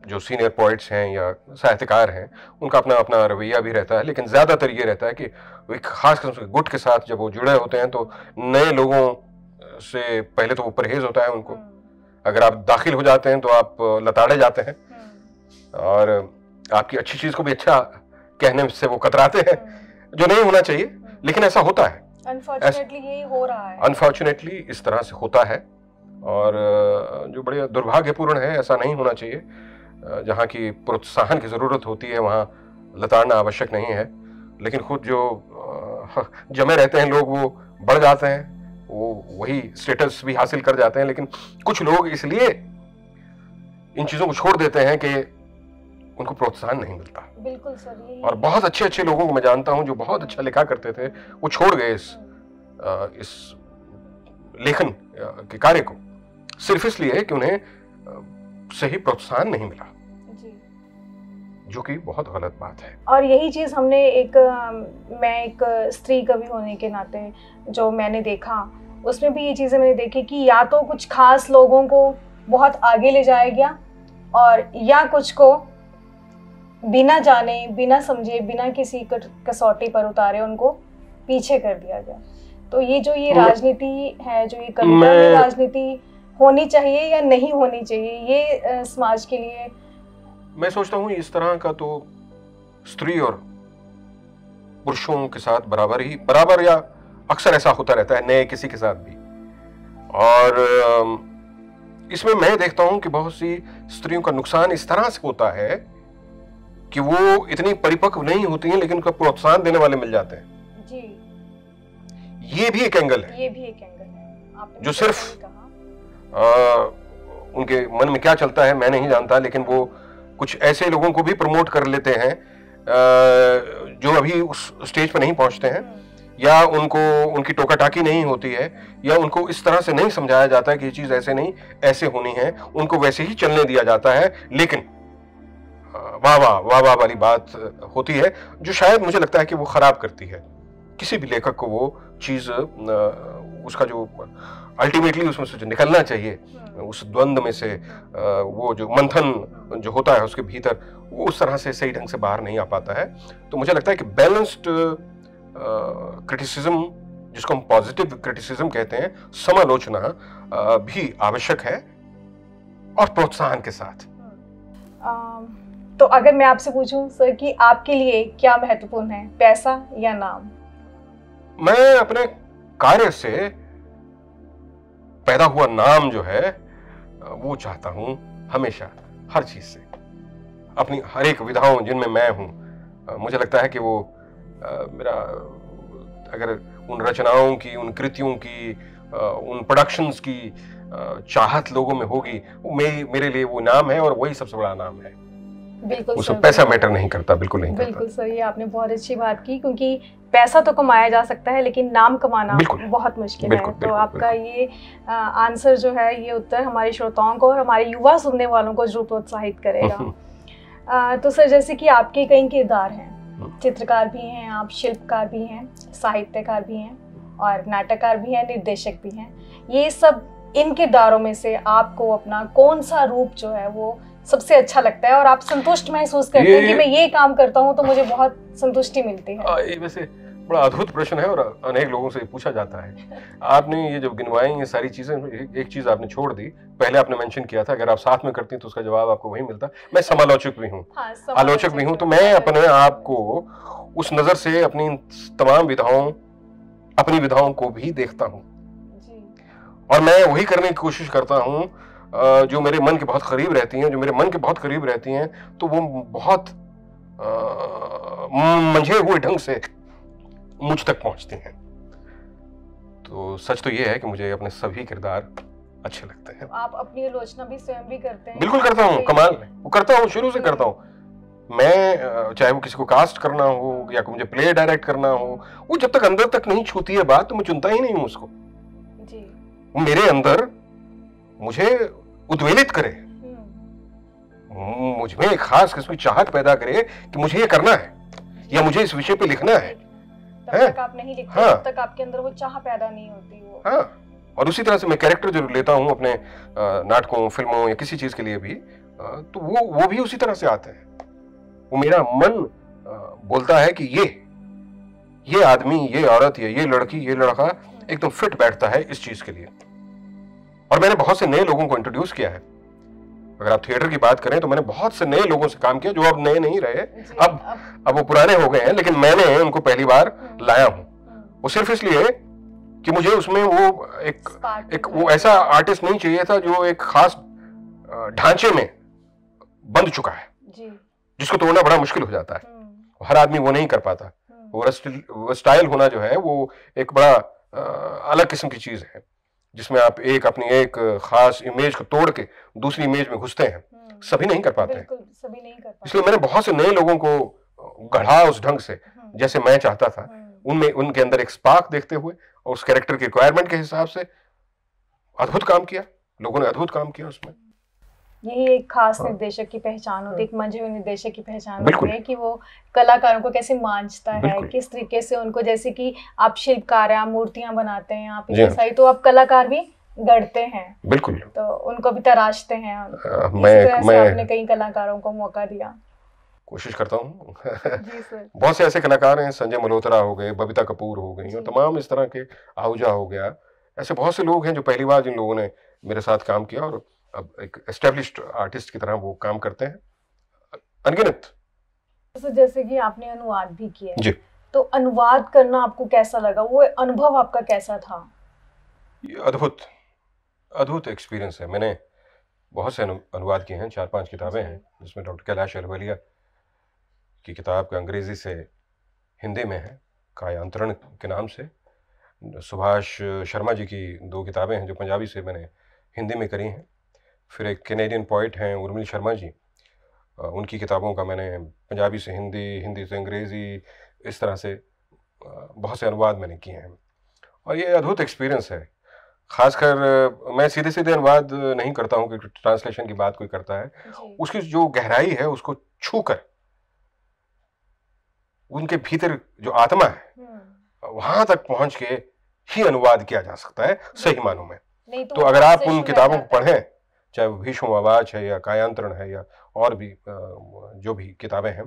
जो सीनियर पोइट्स हैं या साहित्यकार हैं, उनका अपना अपना रवैया भी रहता है, लेकिन ज़्यादातर ये रहता है कि वो एक खास गुट के साथ जब वो जुड़े होते हैं तो नए लोगों से पहले तो वो परहेज होता है उनको। अगर आप दाखिल हो जाते हैं तो आप लताड़े जाते हैं और आपकी अच्छी चीज़ को भी अच्छा कहने से वो कतराते हैं, जो नहीं होना चाहिए, लेकिन ऐसा होता है। अनफॉर्चुनेटली यही हो रहा है। अनफॉर्चुनेटली इस तरह से होता है और जो बड़े दुर्भाग्यपूर्ण है, ऐसा नहीं होना चाहिए। जहाँ की प्रोत्साहन की ज़रूरत होती है वहाँ लताड़ना आवश्यक नहीं है, लेकिन खुद जो जमे रहते हैं लोग वो बढ़ जाते हैं, वो वही स्टेटस भी हासिल कर जाते हैं। लेकिन कुछ लोग इसलिए इन चीज़ों को छोड़ देते हैं कि उनको प्रोत्साहन नहीं मिलता। बिल्कुल सर। और बहुत अच्छे अच्छे लोगों को मैं जानता हूँ जो बहुत अच्छा लिखा करते थे, वो छोड़ गए इस लेखन के कार्य को सिर्फ इसलिए कि उन्हें सही प्रोत्साहन नहीं मिला, जो कि बहुत गलत बात है। और यही चीज़ हमने मैं एक स्त्री कवि होने के नाते जो मैंने देखा, उसमें भी ये चीज़ें मैंने देखी कि या तो कुछ खास लोगों को बहुत आगे ले जाया गया और या कुछ को बिना जाने, बिना समझे, बिना किसी कसौटी पर उतारे उनको पीछे कर दिया गया। तो ये राजनीति है, जो ये कविता में राजनीति होनी चाहिए या नहीं होनी चाहिए, ये समाज के लिए मैं सोचता हूँ इस तरह का तो स्त्री और पुरुषों के साथ बराबर या अक्सर ऐसा होता रहता है, नए किसी के साथ भी। और इसमें मैं देखता हूँ कि बहुत सी स्त्रियों का नुकसान इस तरह से होता है कि वो इतनी परिपक्व नहीं होती हैं, लेकिन उनका प्रोत्साहन देने वाले मिल जाते हैं जी। ये भी एक एंगल है, जो सिर्फ उनके मन में क्या चलता है मैं नहीं जानता, लेकिन वो कुछ ऐसे लोगों को भी प्रमोट कर लेते हैं जो अभी उस स्टेज पर नहीं पहुंचते हैं, या उनकी टोका टाकी नहीं होती है, या उनको इस तरह से नहीं समझाया जाता है कि ये चीज़ ऐसे नहीं ऐसे होनी है, उनको वैसे ही चलने दिया जाता है। लेकिन वाह वाह वाली बात होती है, जो शायद मुझे लगता है कि वो खराब करती है किसी भी लेखक को। वो चीज़ उसका जो अल्टीमेटली उसमें से जो निकलना चाहिए, उस द्वंद्व में से वो जो मंथन जो होता है उसके भीतर, वो उस तरह से सही ढंग से बाहर नहीं आ पाता है। तो मुझे लगता है कि बैलेंस्ड क्रिटिसिज्म, जिसको हम पॉजिटिव क्रिटिसिज्म कहते हैं, समालोचना भी आवश्यक है और प्रोत्साहन के साथ। तो अगर मैं आपसे पूछूं सर कि आपके लिए क्या महत्वपूर्ण है, पैसा या नाम? मैं अपने कार्य से पैदा हुआ नाम जो है वो चाहता हूं हमेशा, हर चीज से, अपनी हर एक विधाओं जिनमें मैं हूं। मुझे लगता है कि वो मेरा, अगर उन रचनाओं की, उन कृतियों की, उन प्रोडक्शंस की चाहत लोगों में होगी, वो मेरे लिए वो नाम है और वही सबसे बड़ा नाम है। बिल्कुल उसमें सर, पैसा बिल्कुल। मैटर नहीं करता, बिल्कुल नहीं करता। बिल्कुल सही, आपने बहुत अच्छी बात की, क्योंकि पैसा तो कमाया जा सकता है लेकिन नाम कमाना बिल्कुल, बहुत मुश्किल बिल्कुल, है। तो बिल्कुल, आपका ये आंसर जो है, ये उत्तर हमारे श्रोताओं को और हमारे युवा सुनने वालों को जरूर प्रोत्साहित करेगा। तो सर, जैसे कि आपके कई किरदार हैं, चित्रकार भी हैं आप, शिल्पकार भी हैं, साहित्यकार भी हैं और नाटककार भी हैं, निर्देशक भी हैं। ये सब, इन किरदारों में से आपको अपना कौन सा रूप जो है वो सबसे अच्छा लगता है और आप संतुष्ट महसूस करते हैं कि मैं ये काम करता हूँ तो मुझे बहुत संतुष्टि मिलती है? ये वैसे बड़ा अद्भुत प्रश्न है और अनेक लोगों से पूछा जाता है। आपने ये जो गिनवाई ये सारी चीजें, एक चीज आपने छोड़ दी, पहले आपने मेंशन किया था अगर आप साथ में करती तो उसका जवाब आपको वही मिलता। मैं समालोचक भी हूँ, आलोचक भी हूँ, तो मैं अपने आप को उस नजर से अपनी तमाम विधाओं, अपनी विधाओं को भी देखता हूँ और मैं वही करने की कोशिश करता हूँ जो मेरे मन के बहुत करीब रहती हैं। जो मेरे मन के बहुत करीब रहती हैं तो वो बहुत मंझे हुए ढंग से मुझ तक पहुंचती हैं। तो सच तो ये है कि मुझे अपने सभी किरदार अच्छे लगते हैं। आप अपनी आलोचना भी स्वयं भी करते हैं? बिल्कुल करता हूँ, कमाल, वो करता हूँ, शुरू से करता हूँ। मैं चाहे वो किसी को कास्ट करना हो या मुझे प्ले डायरेक्ट करना हो, वो जब तक अंदर तक नहीं छूती है बात तो मैं चुनता ही नहीं हूँ उसको। वो मेरे अंदर मुझे उद्वेलित करे, मुझ में एक खास किस्म की चाहत पैदा करे कि मुझे ये करना है या मुझे इस विषय पे लिखना है। तब तक आप नहीं लिखते, तब तक आपके अंदर वो चाह पैदा नहीं होती वो। हाँ, और उसी तरह से मैं कैरेक्टर जो लेता हूँ अपने नाटकों, फिल्मों या किसी चीज के लिए भी, तो वो भी उसी तरह से आते हैं। वो मेरा मन बोलता है कि ये आदमी, ये औरत या ये लड़की, ये लड़का एकदम फिट बैठता है इस चीज के लिए। और मैंने बहुत से नए लोगों को इंट्रोड्यूस किया है। अगर आप थिएटर की बात करें तो मैंने बहुत से नए लोगों से काम किया जो अब नए नहीं रहे, अब वो पुराने हो गए हैं, लेकिन मैंने उनको पहली बार लाया हूं। वो सिर्फ इसलिए कि मुझे उसमें वो एक वो ऐसा आर्टिस्ट नहीं चाहिए था जो एक खास ढांचे में बंध चुका है जिसको तोड़ना बड़ा मुश्किल हो जाता है। हर आदमी वो नहीं कर पाता। वो स्टाइल होना जो है वो एक बड़ा अलग किस्म की चीज है जिसमें आप अपनी एक खास इमेज को तोड़ के दूसरी इमेज में घुसते हैं। सभी नहीं कर पाते हैं, सभी नहीं कर पाते। इसलिए मैंने बहुत से नए लोगों को गढ़ा उस ढंग से जैसे मैं चाहता था, उनमें उनके अंदर एक स्पार्क देखते हुए और उस कैरेक्टर की रिक्वायरमेंट के हिसाब से अद्भुत काम किया। लोगों ने अद्भुत काम किया उसमें। यही एक खास निर्देशक की पहचान होती है, एक मंझे हुए निर्देशक की पहचान होती है कि वो कलाकारों को कैसे मांझता है, किस तरीके से उनको, जैसे कि आप शिल्पकार हैं, आप मूर्तियां बनाते हैं, आप इतनी सारी, तो आप कलाकार भी गढ़ते हैं। बिल्कुल, तो उनको भी तराशते हैं। मैं आपने कई कलाकारों को मौका दिया, कोशिश करता हूँ। जी सर। बहुत से ऐसे कलाकार हैं, संजय मल्होत्रा हो गए, बबीता कपूर हो गई और तमाम इस तरह के, आहूजा हो गया, ऐसे बहुत से लोग हैं जो पहली बार जिन लोगों ने मेरे साथ काम किया और अब एक एस्टेब्लिश्ड आर्टिस्ट की तरह वो काम करते हैं, अनगिनत। तो जैसे कि आपने अनुवाद भी किया जी, तो अनुवाद करना आपको कैसा लगा? वो अनुभव आपका कैसा था? अद्भुत अद्भुत एक्सपीरियंस है। मैंने बहुत से अनुवाद किए हैं, 4-5 किताबें हैं जिसमें डॉक्टर कैलाश अहलुवालिया की किताब का अंग्रेजी से हिंदी में है कायांतरण के नाम से। सुभाष शर्मा जी की 2 किताबें हैं जो पंजाबी से मैंने हिंदी में करी हैं। फिर एक कैनेडियन पोइट हैं उर्मिल शर्मा जी, उनकी किताबों का मैंने पंजाबी से हिंदी, हिंदी से अंग्रेज़ी, इस तरह से बहुत से अनुवाद मैंने किए हैं और ये अद्भुत एक्सपीरियंस है। खासकर मैं सीधे सीधे अनुवाद नहीं करता हूँ कि ट्रांसलेशन की बात कोई करता है, उसकी जो गहराई है उसको छूकर उनके भीतर जो आत्मा है वहां तक पहुंच के ही अनुवाद किया जा सकता है सही मानों में। तो अगर आप उन किताबों को पढ़ें, चाहे वो भीष्म आवाज है या कायांतरण है या और भी जो भी किताबें हैं,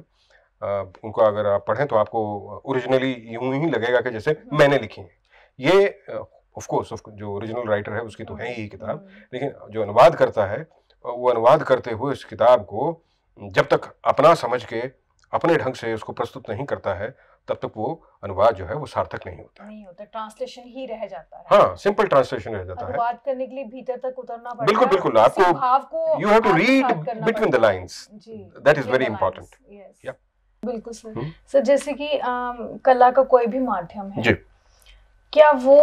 उनको अगर आप पढ़ें तो आपको ओरिजिनली यूं ही लगेगा कि जैसे मैंने लिखी है। ये ऑफ कोर्स जो ओरिजिनल राइटर है उसकी तो है ही किताब, लेकिन जो अनुवाद करता है वो अनुवाद करते हुए इस किताब को जब तक अपना समझ के अपने ढंग से उसको प्रस्तुत नहीं करता है तब तक वो अनुवाद जो है वो सार्थक नहीं होता, ट्रांसलेशन ही रह जाता है। हाँ, सिंपल ट्रांसलेशन रह जाता है। अनुवाद करने के लिए भीतर तक उतरना पड़ता है। बिल्कुल बिल्कुल, आपको भाव को you have to read between the lines, that is very important. बिल्कुल सर। सर जैसे कि कला का कोई भी माध्यम है जी, क्या वो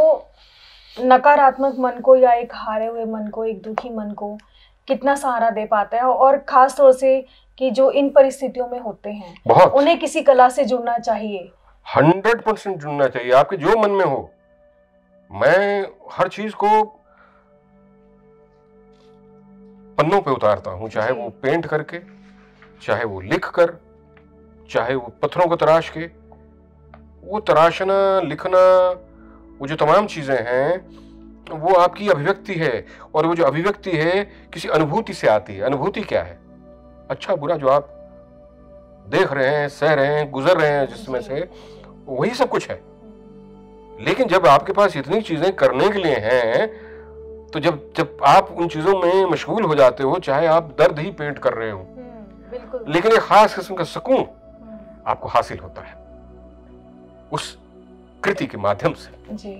नकारात्मक मन को या एक हारे हुए मन को, एक दुखी मन को कितना सहारा दे पाता है, और खास तौर से कि जो इन परिस्थितियों में होते हैं बहुत उन्हें किसी कला से जुड़ना चाहिए। 100% जुड़ना चाहिए, आपके जो मन में हो। मैं हर चीज को पन्नों पे उतारता हूं, चाहे वो पेंट करके, चाहे वो लिख कर, चाहे वो पत्थरों को तराश के। वो तराशना, लिखना, वो जो तमाम चीजें हैं वो आपकी अभिव्यक्ति है, और वो जो अभिव्यक्ति है किसी अनुभूति से आती है। अनुभूति क्या है? अच्छा बुरा जो आप देख रहे हैं, सह रहे हैं, गुजर रहे हैं जिसमें से, वही सब कुछ है। लेकिन जब आपके पास इतनी चीजें करने के लिए हैं, तो जब आप उन चीजों में मशगूल हो जाते हो, चाहे आप दर्द ही पेंट कर रहे हो, लेकिन एक खास किस्म का सुकून आपको हासिल होता है उस कृति के माध्यम से। जी,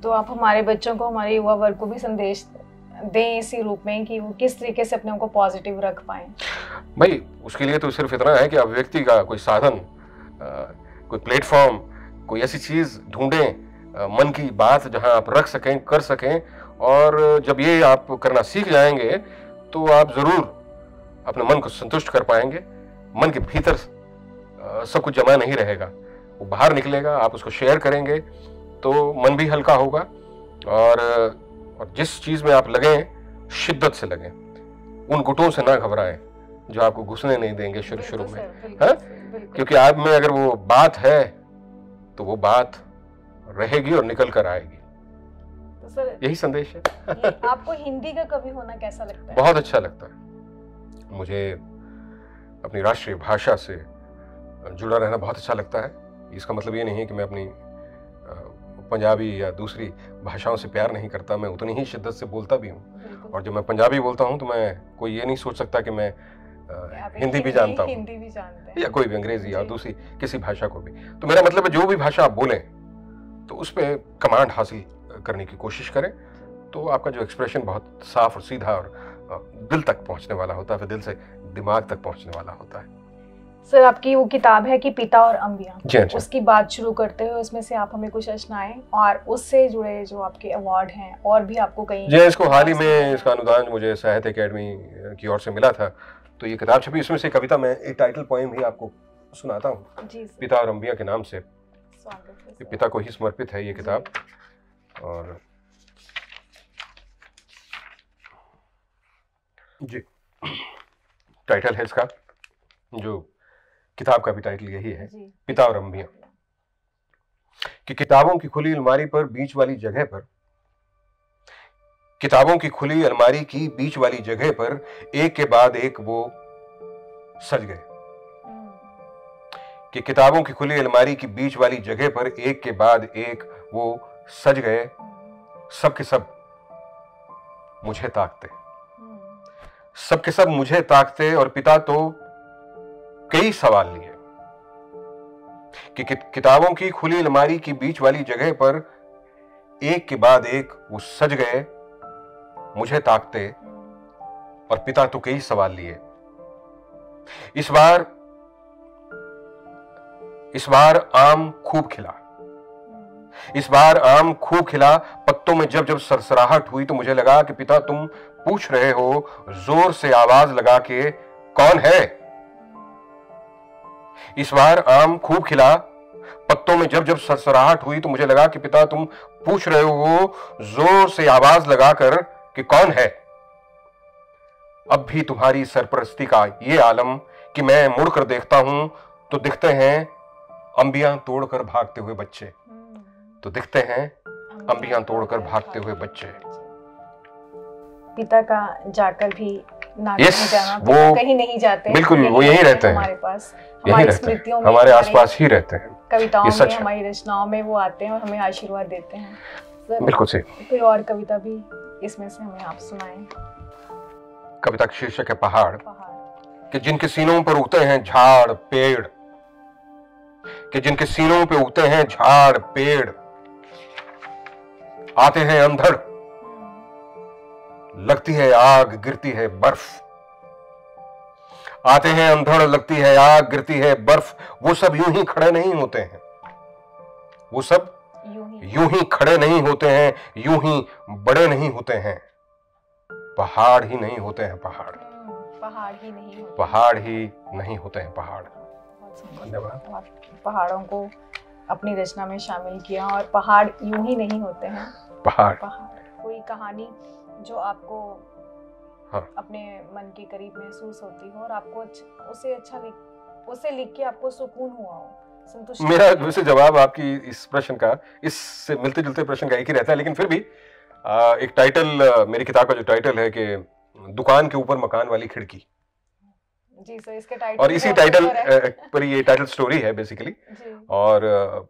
तो आप हमारे बच्चों को, हमारे युवा वर्ग को भी संदेश दें इसी रूप में कि वो किस तरीके से अपने को पॉजिटिव रख पाएं। भाई उसके लिए तो सिर्फ इतना है कि अभिव्यक्ति का कोई साधन, कोई प्लेटफॉर्म, कोई ऐसी चीज ढूंढें, मन की बात जहां आप रख सकें, कर सकें। और जब ये आप करना सीख जाएंगे तो आप जरूर अपने मन को संतुष्ट कर पाएंगे। मन के भीतर सब कुछ जमा नहीं रहेगा, वो बाहर निकलेगा, आप उसको शेयर करेंगे तो मन भी हल्का होगा। और जिस चीज में आप लगें, शिद्दत से लगें, उन गुटों से ना घबराएं जो आपको घुसने नहीं देंगे शुरू में, है? क्योंकि आप में अगर वो बात है तो वो बात रहेगी और निकल कर आएगी। तो सर, यही संदेश है। आपको हिंदी का कवि होना कैसा लगता है? बहुत अच्छा लगता है मुझे, अपनी राष्ट्रीय भाषा से जुड़ा रहना बहुत अच्छा लगता है। इसका मतलब ये नहीं है कि मैं अपनी पंजाबी या दूसरी भाषाओं से प्यार नहीं करता, मैं उतनी ही शिद्दत से बोलता भी हूँ। और जब मैं पंजाबी बोलता हूँ तो मैं, कोई ये नहीं सोच सकता कि मैं हिंदी भी जानता हूँ, हिंदी भी जानते हैं, या कोई भी अंग्रेजी या दूसरी किसी भाषा को भी। तो मेरा मतलब है जो भी भाषा आप बोलें तो उस पर कमांड हासिल करने की कोशिश करें, तो आपका जो एक्सप्रेशन बहुत साफ और सीधा और दिल तक पहुंचने वाला होता है, फिर दिल से दिमाग तक पहुंचने वाला होता है। सर, आपकी वो किताब है कि पिता और अम्बियां, जी, उसकी बात शुरू करते हुए उसमें से आप हमें कुछ रचनाएं और उससे जुड़े जो आपके अवार्ड हैं, और भी आपको कहीं। जी, इसको हाल ही में इसका अनुदान मुझे साहित्य अकेडमी की ओर से मिला था, तो ये किताब छपी। इसमें से कविता, मैं एक टाइटल पोएम भी आपको सुनाता हूँ, पिता और अम्बियां के नाम से। पिता को ही समर्पित है ये किताब। और जी, टाइटल है इसका, जो किताब का भी टाइटल यही है, पिता और अम्बियां। कि किताबों की खुली अलमारी पर बीच वाली जगह पर, किताबों की खुली अलमारी की बीच वाली जगह पर एक के बाद एक वो सज गए। कि किताबों की खुली अलमारी की बीच वाली जगह पर एक के बाद एक वो सज गए। सब के सब मुझे ताकते, सब के सब मुझे ताकते। और पिता तो कई सवाल लिए कि किताबों की खुली अलमारी की बीच वाली जगह पर एक के बाद एक वो सज गए, मुझे ताकते। और पिता तो कई सवाल लिए। इस बार आम खूब खिला, इस बार आम खूब खिला। पत्तों में जब जब सरसराहट हुई तो मुझे लगा कि पिता तुम पूछ रहे हो जोर से आवाज लगा के, कौन है? इस बार आम खूब खिला। पत्तों में जब जब सरसराहट हुई तो मुझे लगा कि पिता तुम पूछ रहे हो जोर से आवाज लगाकर कि कौन है? अब भी तुम्हारी सरपरस्ती का ये आलम कि मैं मुड़कर देखता हूं तो दिखते हैं अंबियां तोड़कर भागते हुए बच्चे, तो दिखते हैं अंबियां तोड़कर भागते हुए बच्चे। पिता का जाकर भी वो कहीं नहीं जाते, बिल्कुल वो यहीं रहते हैं, हमारे पास, हमारी स्मृतियों में, हमारे आसपास ही रहते हैं, कविताओं में, हमारी रचनाओं में वो आते हैं और हमें आशीर्वाद देते हैं। बिल्कुल सही। कोई और कविता भी इसमें से हमें आप सुनाएं। कविता का शीर्षक है पहाड़। कि जिनके सीनों पर उगते हैं झाड़ पेड़, कि जिनके सीनों पे उगते हैं झाड़ पेड़, आते हैं अंधड़, लगती है आग, गिरती है बर्फ। आते हैं अंधड़, लगती है आग, गिरती है बर्फ। वो सब यूं ही खड़े नहीं होते हैं, वो सब यूं ही खड़े नहीं होते हैं, यूं ही बड़े नहीं होते हैं, पहाड़ ही नहीं होते हैं पहाड़, पहाड़ ही नहीं होते, पहाड़ ही नहीं होते हैं पहाड़। धन्यवाद। पहाड़ों को अपनी रचना में शामिल किया, और पहाड़ यूं ही नहीं होते हैं पहाड़। कोई कहानी जो आपको हाँ। अपने मन के करीब महसूस होती हो और आपको उसे लिख के आपको सुकून हुआ हो, संतुष्टि? मेरा वैसे जवाब आपकी इस प्रश्न का, इससे मिलते जुलते प्रश्न का एक ही रहता है, लेकिन फिर भी एक टाइटल, मेरी किताब का जो टाइटल है कि दुकान के ऊपर मकान वाली खिड़की। जी सर, इसके टाइटल और इसी टाइटल पर ये टाइटल स्टोरी है बेसिकली, और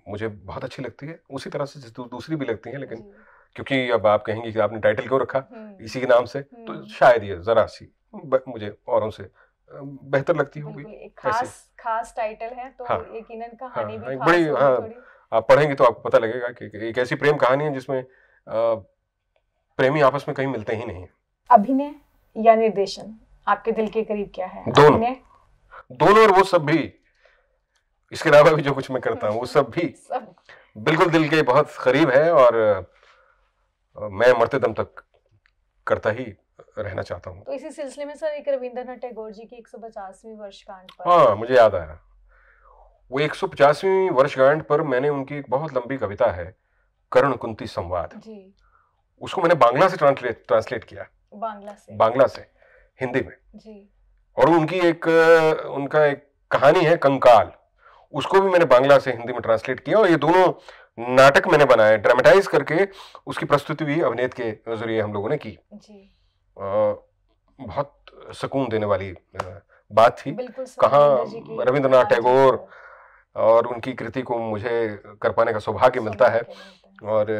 मुझे बहुत अच्छी लगती है, उसी तरह से दूसरी भी लगती है, लेकिन क्योंकि अब आप कहेंगे कि आपने टाइटल क्यों रखा इसी के नाम से, तो शायद ये जरा सी मुझे औरों से बेहतर लगती होगी। एक खास टाइटल है, तो यकीनन कहानी भी खास बड़ी, होगी। आप पढ़ेंगे तो आपको पता लगेगा कि एक ऐसी प्रेम कहानी है जिसमें प्रेमी आपस में कहीं मिलते ही नहीं है। अभिनय या निर्देशन आपके दिल के करीब क्या है? दोनों, और वो सब भी, इसके अलावा भी जो कुछ मैं करता हूँ वो सब भी बिल्कुल दिल के बहुत करीब है, और मैं मरते दम तक करता ही रहना चाहता हूँ। तो इसी सिलसिले में सर, एक रविंद्रनाथ टैगोर जी की 150वीं वर्षगांठ पर, हाँ मुझे याद आया, वो 150वीं वर्षगांठ पर मैंने उनकी एक बहुत लंबी कविता है कर्ण कुंती संवाद जी, उसको मैंने बांग्ला से ट्रांसलेट किया, बांग्ला से हिंदी में जी। और उनका एक कहानी है कंकाल, उसको भी मैंने बांग्ला से हिंदी में ट्रांसलेट किया, और ये दोनों नाटक मैंने बनाए, ड्रामेटाइज करके उसकी प्रस्तुति भी अभिनीत के जरिए हम लोगों ने की जी। बहुत सुकून देने वाली बात थी। कहाँ रविंद्रनाथ टैगोर और उनकी कृति को मुझे कर पाने का सौभाग्य मिलता है, और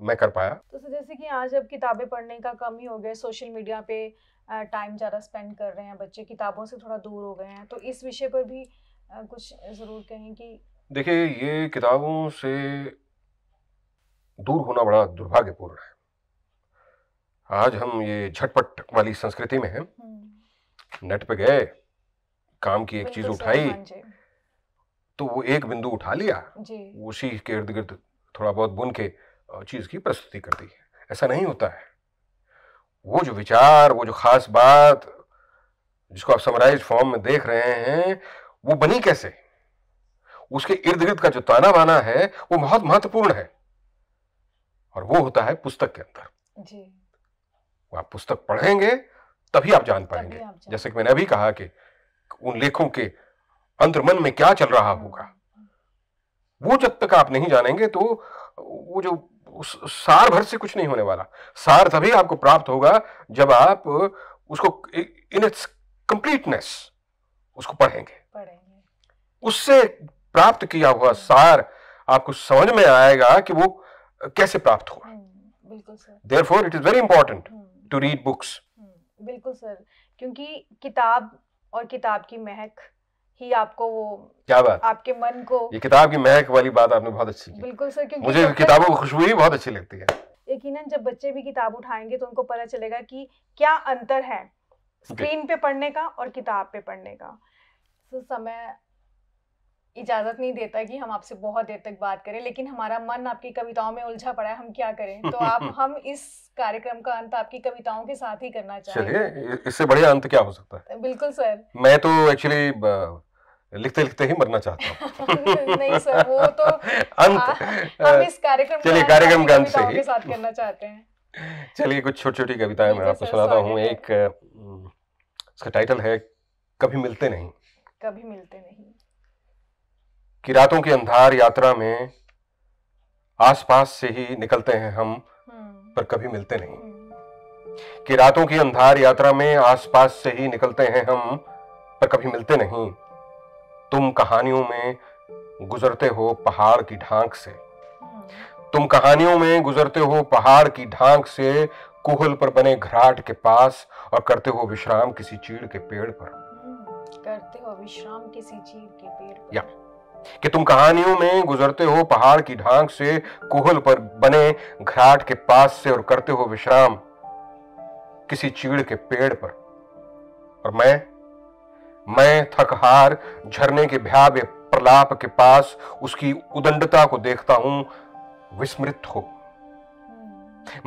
मैं कर पाया। तो जैसे कि आज अब किताबें पढ़ने का कम ही हो गया, सोशल मीडिया पे टाइम ज़्यादा स्पेंड कर रहे हैं बच्चे, किताबों से थोड़ा दूर हो गए हैं, तो इस विषय पर भी कुछ ज़रूर कहें कि देखिए, ये किताबों से दूर होना बड़ा दुर्भाग्यपूर्ण है। आज हम ये झटपट वाली संस्कृति में हैं, नेट पे गए, काम की एक चीज उठाई, तो वो एक बिंदु उठा लिया, उसी के इर्द गिर्द थोड़ा बहुत बुन के चीज की प्रस्तुति कर दी। ऐसा नहीं होता है। वो जो विचार, वो जो खास बात जिसको आप समराइज फॉर्म में देख रहे हैं, वो बनी कैसे, उसके इर्द गिर्द का जो ताना बाना है वो बहुत महत्वपूर्ण है, और वो होता है पुस्तक के अंदर जी। आप पुस्तक पढ़ेंगे तभी आप जान पाएंगे। जैसे कि मैंने अभी कहा कि उन लेखों के अंतर्मन में क्या चल रहा होगा, वो जब तक आप नहीं जानेंगे तो वो जो सार भर से कुछ नहीं होने वाला। सार तभी आपको प्राप्त होगा जब आप उसको इन इट्स कंप्लीटनेस उसको पढ़ेंगे। उससे प्राप्त किया हुआ सार आपको समझ में आएगा कि वो कैसे प्राप्त हुआ। बिल्कुल sir. Therefore, it is very important to read books. बिल्कुल सर, क्योंकि किताब और किताब की महक ही आपको वो, क्या बात, आपके मन को, ये किताब की महक वाली बात आपने बहुत अच्छी की। बिल्कुल सर, क्योंकि मुझे किताबों की खुशबू ही बहुत अच्छी लगती है। यकीनन जब बच्चे भी किताब उठाएंगे तो उनको पता चलेगा कि क्या अंतर है स्क्रीन पे पढ़ने का और किताब पे पढ़ने का। तो समय इजाजत नहीं देता कि हम आपसे बहुत देर तक बात करें, लेकिन हमारा मन आपकी कविताओं में उलझा पड़ा है, हम क्या करें। तो हम इस कार्यक्रम का अंत आपकी कविताओं के साथ ही करना चाहेंगे। चलिए, इससे बढ़िया अंत क्या हो सकता है। बिल्कुल सर। मैं तो एक्चुअली लिखते लिखते ही मरना चाहता हूँ। नहीं सर, वो तो अंत हम इस कार्यक्रम का अंत से ही के साथ करना चाहते हैं। चलिए, कुछ छोटी छोटी कविताएं मैं आपको सुनाता हूँ। एक इसका टाइटल है कभी मिलते नहीं। कभी मिलते नहीं। कि रातों की अंधार यात्रा में आसपास से ही निकलते हैं हम, पर कभी मिलते नहीं। कि रातों की अंधार यात्रा में आसपास से ही निकलते हैं हम, पर कभी मिलते नहीं। तुम कहानियों में गुजरते हो पहाड़ की ढांक से, तुम कहानियों में गुजरते हो पहाड़ की ढांक से, कुहल पर बने घराट के पास, और करते हो विश्राम किसी चीड़ के पेड़ पर। करते हो विश्राम किसी चीड़ के पेड़ पर। कि तुम कहानियों में गुजरते हो पहाड़ की ढांक से, कुहल पर बने घाट के पास से, और करते हो विश्राम किसी चीड़ के पेड़ पर। और मैं थक हार झरने के भयावे प्रलाप के पास उसकी उदंडता को देखता हूं विस्मृत हो।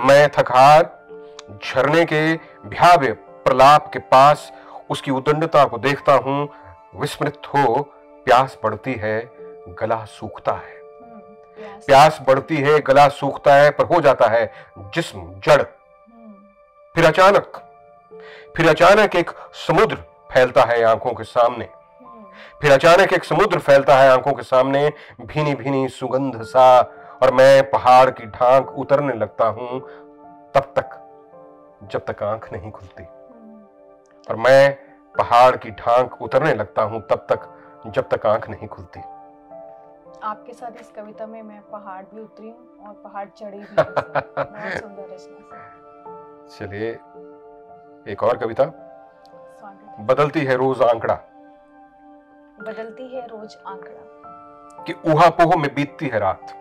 मैं थकहार झरने के भयावह प्रलाप के पास उसकी उदंडता को देखता हूं विस्मृत हो। प्यास बढ़ती है, गला सूखता है। प्यास बढ़ती है, गला सूखता है, पर हो जाता है जिस्म जड़। फिर अचानक एक समुद्र फैलता है आंखों के सामने। फिर अचानक एक समुद्र फैलता है आंखों के सामने, भीनी भीनी सुगंध सा, और मैं पहाड़ की ढांक उतरने लगता हूं तब तक जब तक आंख नहीं खुलती। और मैं पहाड़ की ढांक उतरने लगता हूं तब तक जब तक आंख नहीं खुलती। आपके साथ इस कविता में मैं पहाड़ भी उतरी हूँ और पहाड़ चढ़ी भी हूँ। बहुत सुंदर रचना। चलिए एक और कविता। स्वागत है। बदलती है रोज आंकड़ा। बदलती है रोज आंकड़ा कि ऊहापोह में बीतती है रात।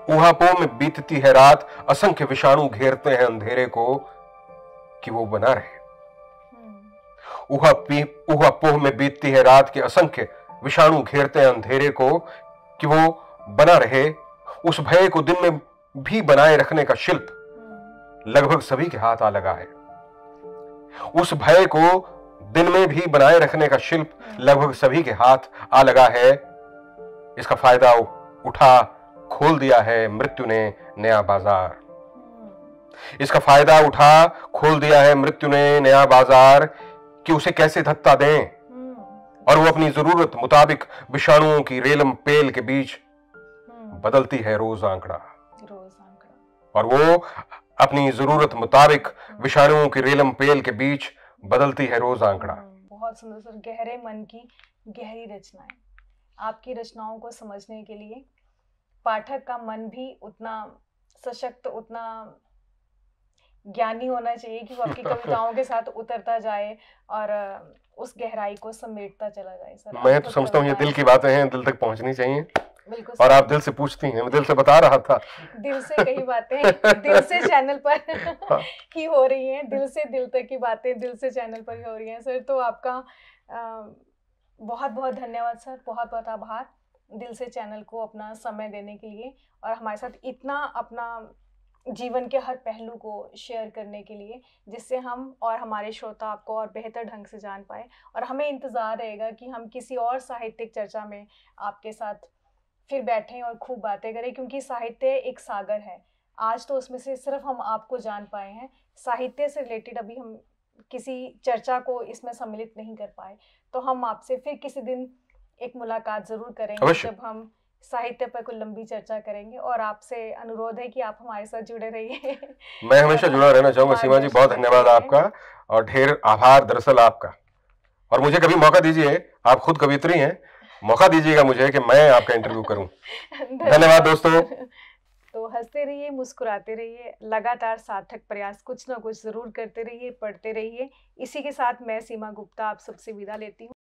ऊहापोह में बीतती है रात, असंख्य विषाणु घेरते हैं अंधेरे को कि वो बना रहे। ऊहापोह में बीतती है रात कि असंख्य विषाणु घेरते हैं अंधेरे को कि वो बना रहे। उस भय को दिन में भी बनाए रखने का शिल्प लगभग सभी के हाथ आ लगा है। उस भय को दिन में भी बनाए रखने का शिल्प लगभग सभी के हाथ आ लगा है। इसका फायदा उठा खोल दिया है मृत्यु ने नया बाजार। इसका फायदा उठा खोल दिया है मृत्यु ने नया बाजार कि उसे कैसे धत्ता दें, और वो अपनी जरूरत मुताबिक विषाणुओं की रेलम पेल के बीच बदलती है रोज आंकड़ा। और वो अपनी जरूरत मुताबिक विषाणुओं की रेलम पेल के बीच बदलती है रोज आंकड़ा। बहुत सुंदर सर, गहरे मन की गहरी रचनाएं। आपकी रचनाओं को समझने के लिए पाठक का मन भी उतना सशक्त, उतना ज्ञानी होना चाहिए कि वो आपकी कविताओं के साथ उतरता जाए और उस गहराई को समेटता चला जाए। सर मैं तो समझता हूँ ये दिल की बातें हैं, दिल तक पहुंचनी चाहिए। बिल्कुल। और आप दिल से पूछती हैं, मैं दिल से बता रहा था। दिल से कई बातें दिल से चैनल पर ही हो रही हैं। दिल से दिल तक की बातें दिल से चैनल पर ही हो रही हैं सर। तो आपका बहुत बहुत धन्यवाद सर, बहुत बहुत आभार दिल से चैनल को अपना समय देने के लिए और हमारे साथ इतना अपना जीवन के हर पहलू को शेयर करने के लिए, जिससे हम और हमारे श्रोता आपको और बेहतर ढंग से जान पाए। और हमें इंतज़ार रहेगा कि हम किसी और साहित्यिक चर्चा में आपके साथ फिर बैठें और खूब बातें करें, क्योंकि साहित्य एक सागर है। आज तो उसमें से सिर्फ हम आपको जान पाए हैं, साहित्य से रिलेटेड अभी हम किसी चर्चा को इसमें सम्मिलित नहीं कर पाए। तो हम आपसे फिर किसी दिन एक मुलाकात ज़रूर करेंगे जब हम साहित्य पर कोई लंबी चर्चा करेंगे। और आपसे अनुरोध है कि आप हमारे साथ जुड़े रहिए। मैं हमेशा जुड़ा रहना चाहूंगा। सीमा जी बहुत धन्यवाद आपका और ढेर आभार दरअसल आपका। और मुझे कभी मौका दीजिए, आप खुद कवित्री हैं, मौका दीजिएगा मुझे कि मैं आपका इंटरव्यू करूं। धन्यवाद दोस्तों। तो हंसते रहिए, मुस्कुराते रहिए, लगातार सार्थक प्रयास कुछ ना कुछ जरूर करते रहिए, पढ़ते रहिए। इसी के साथ मैं सीमा गुप्ता आप सबसे विदा लेती हूँ।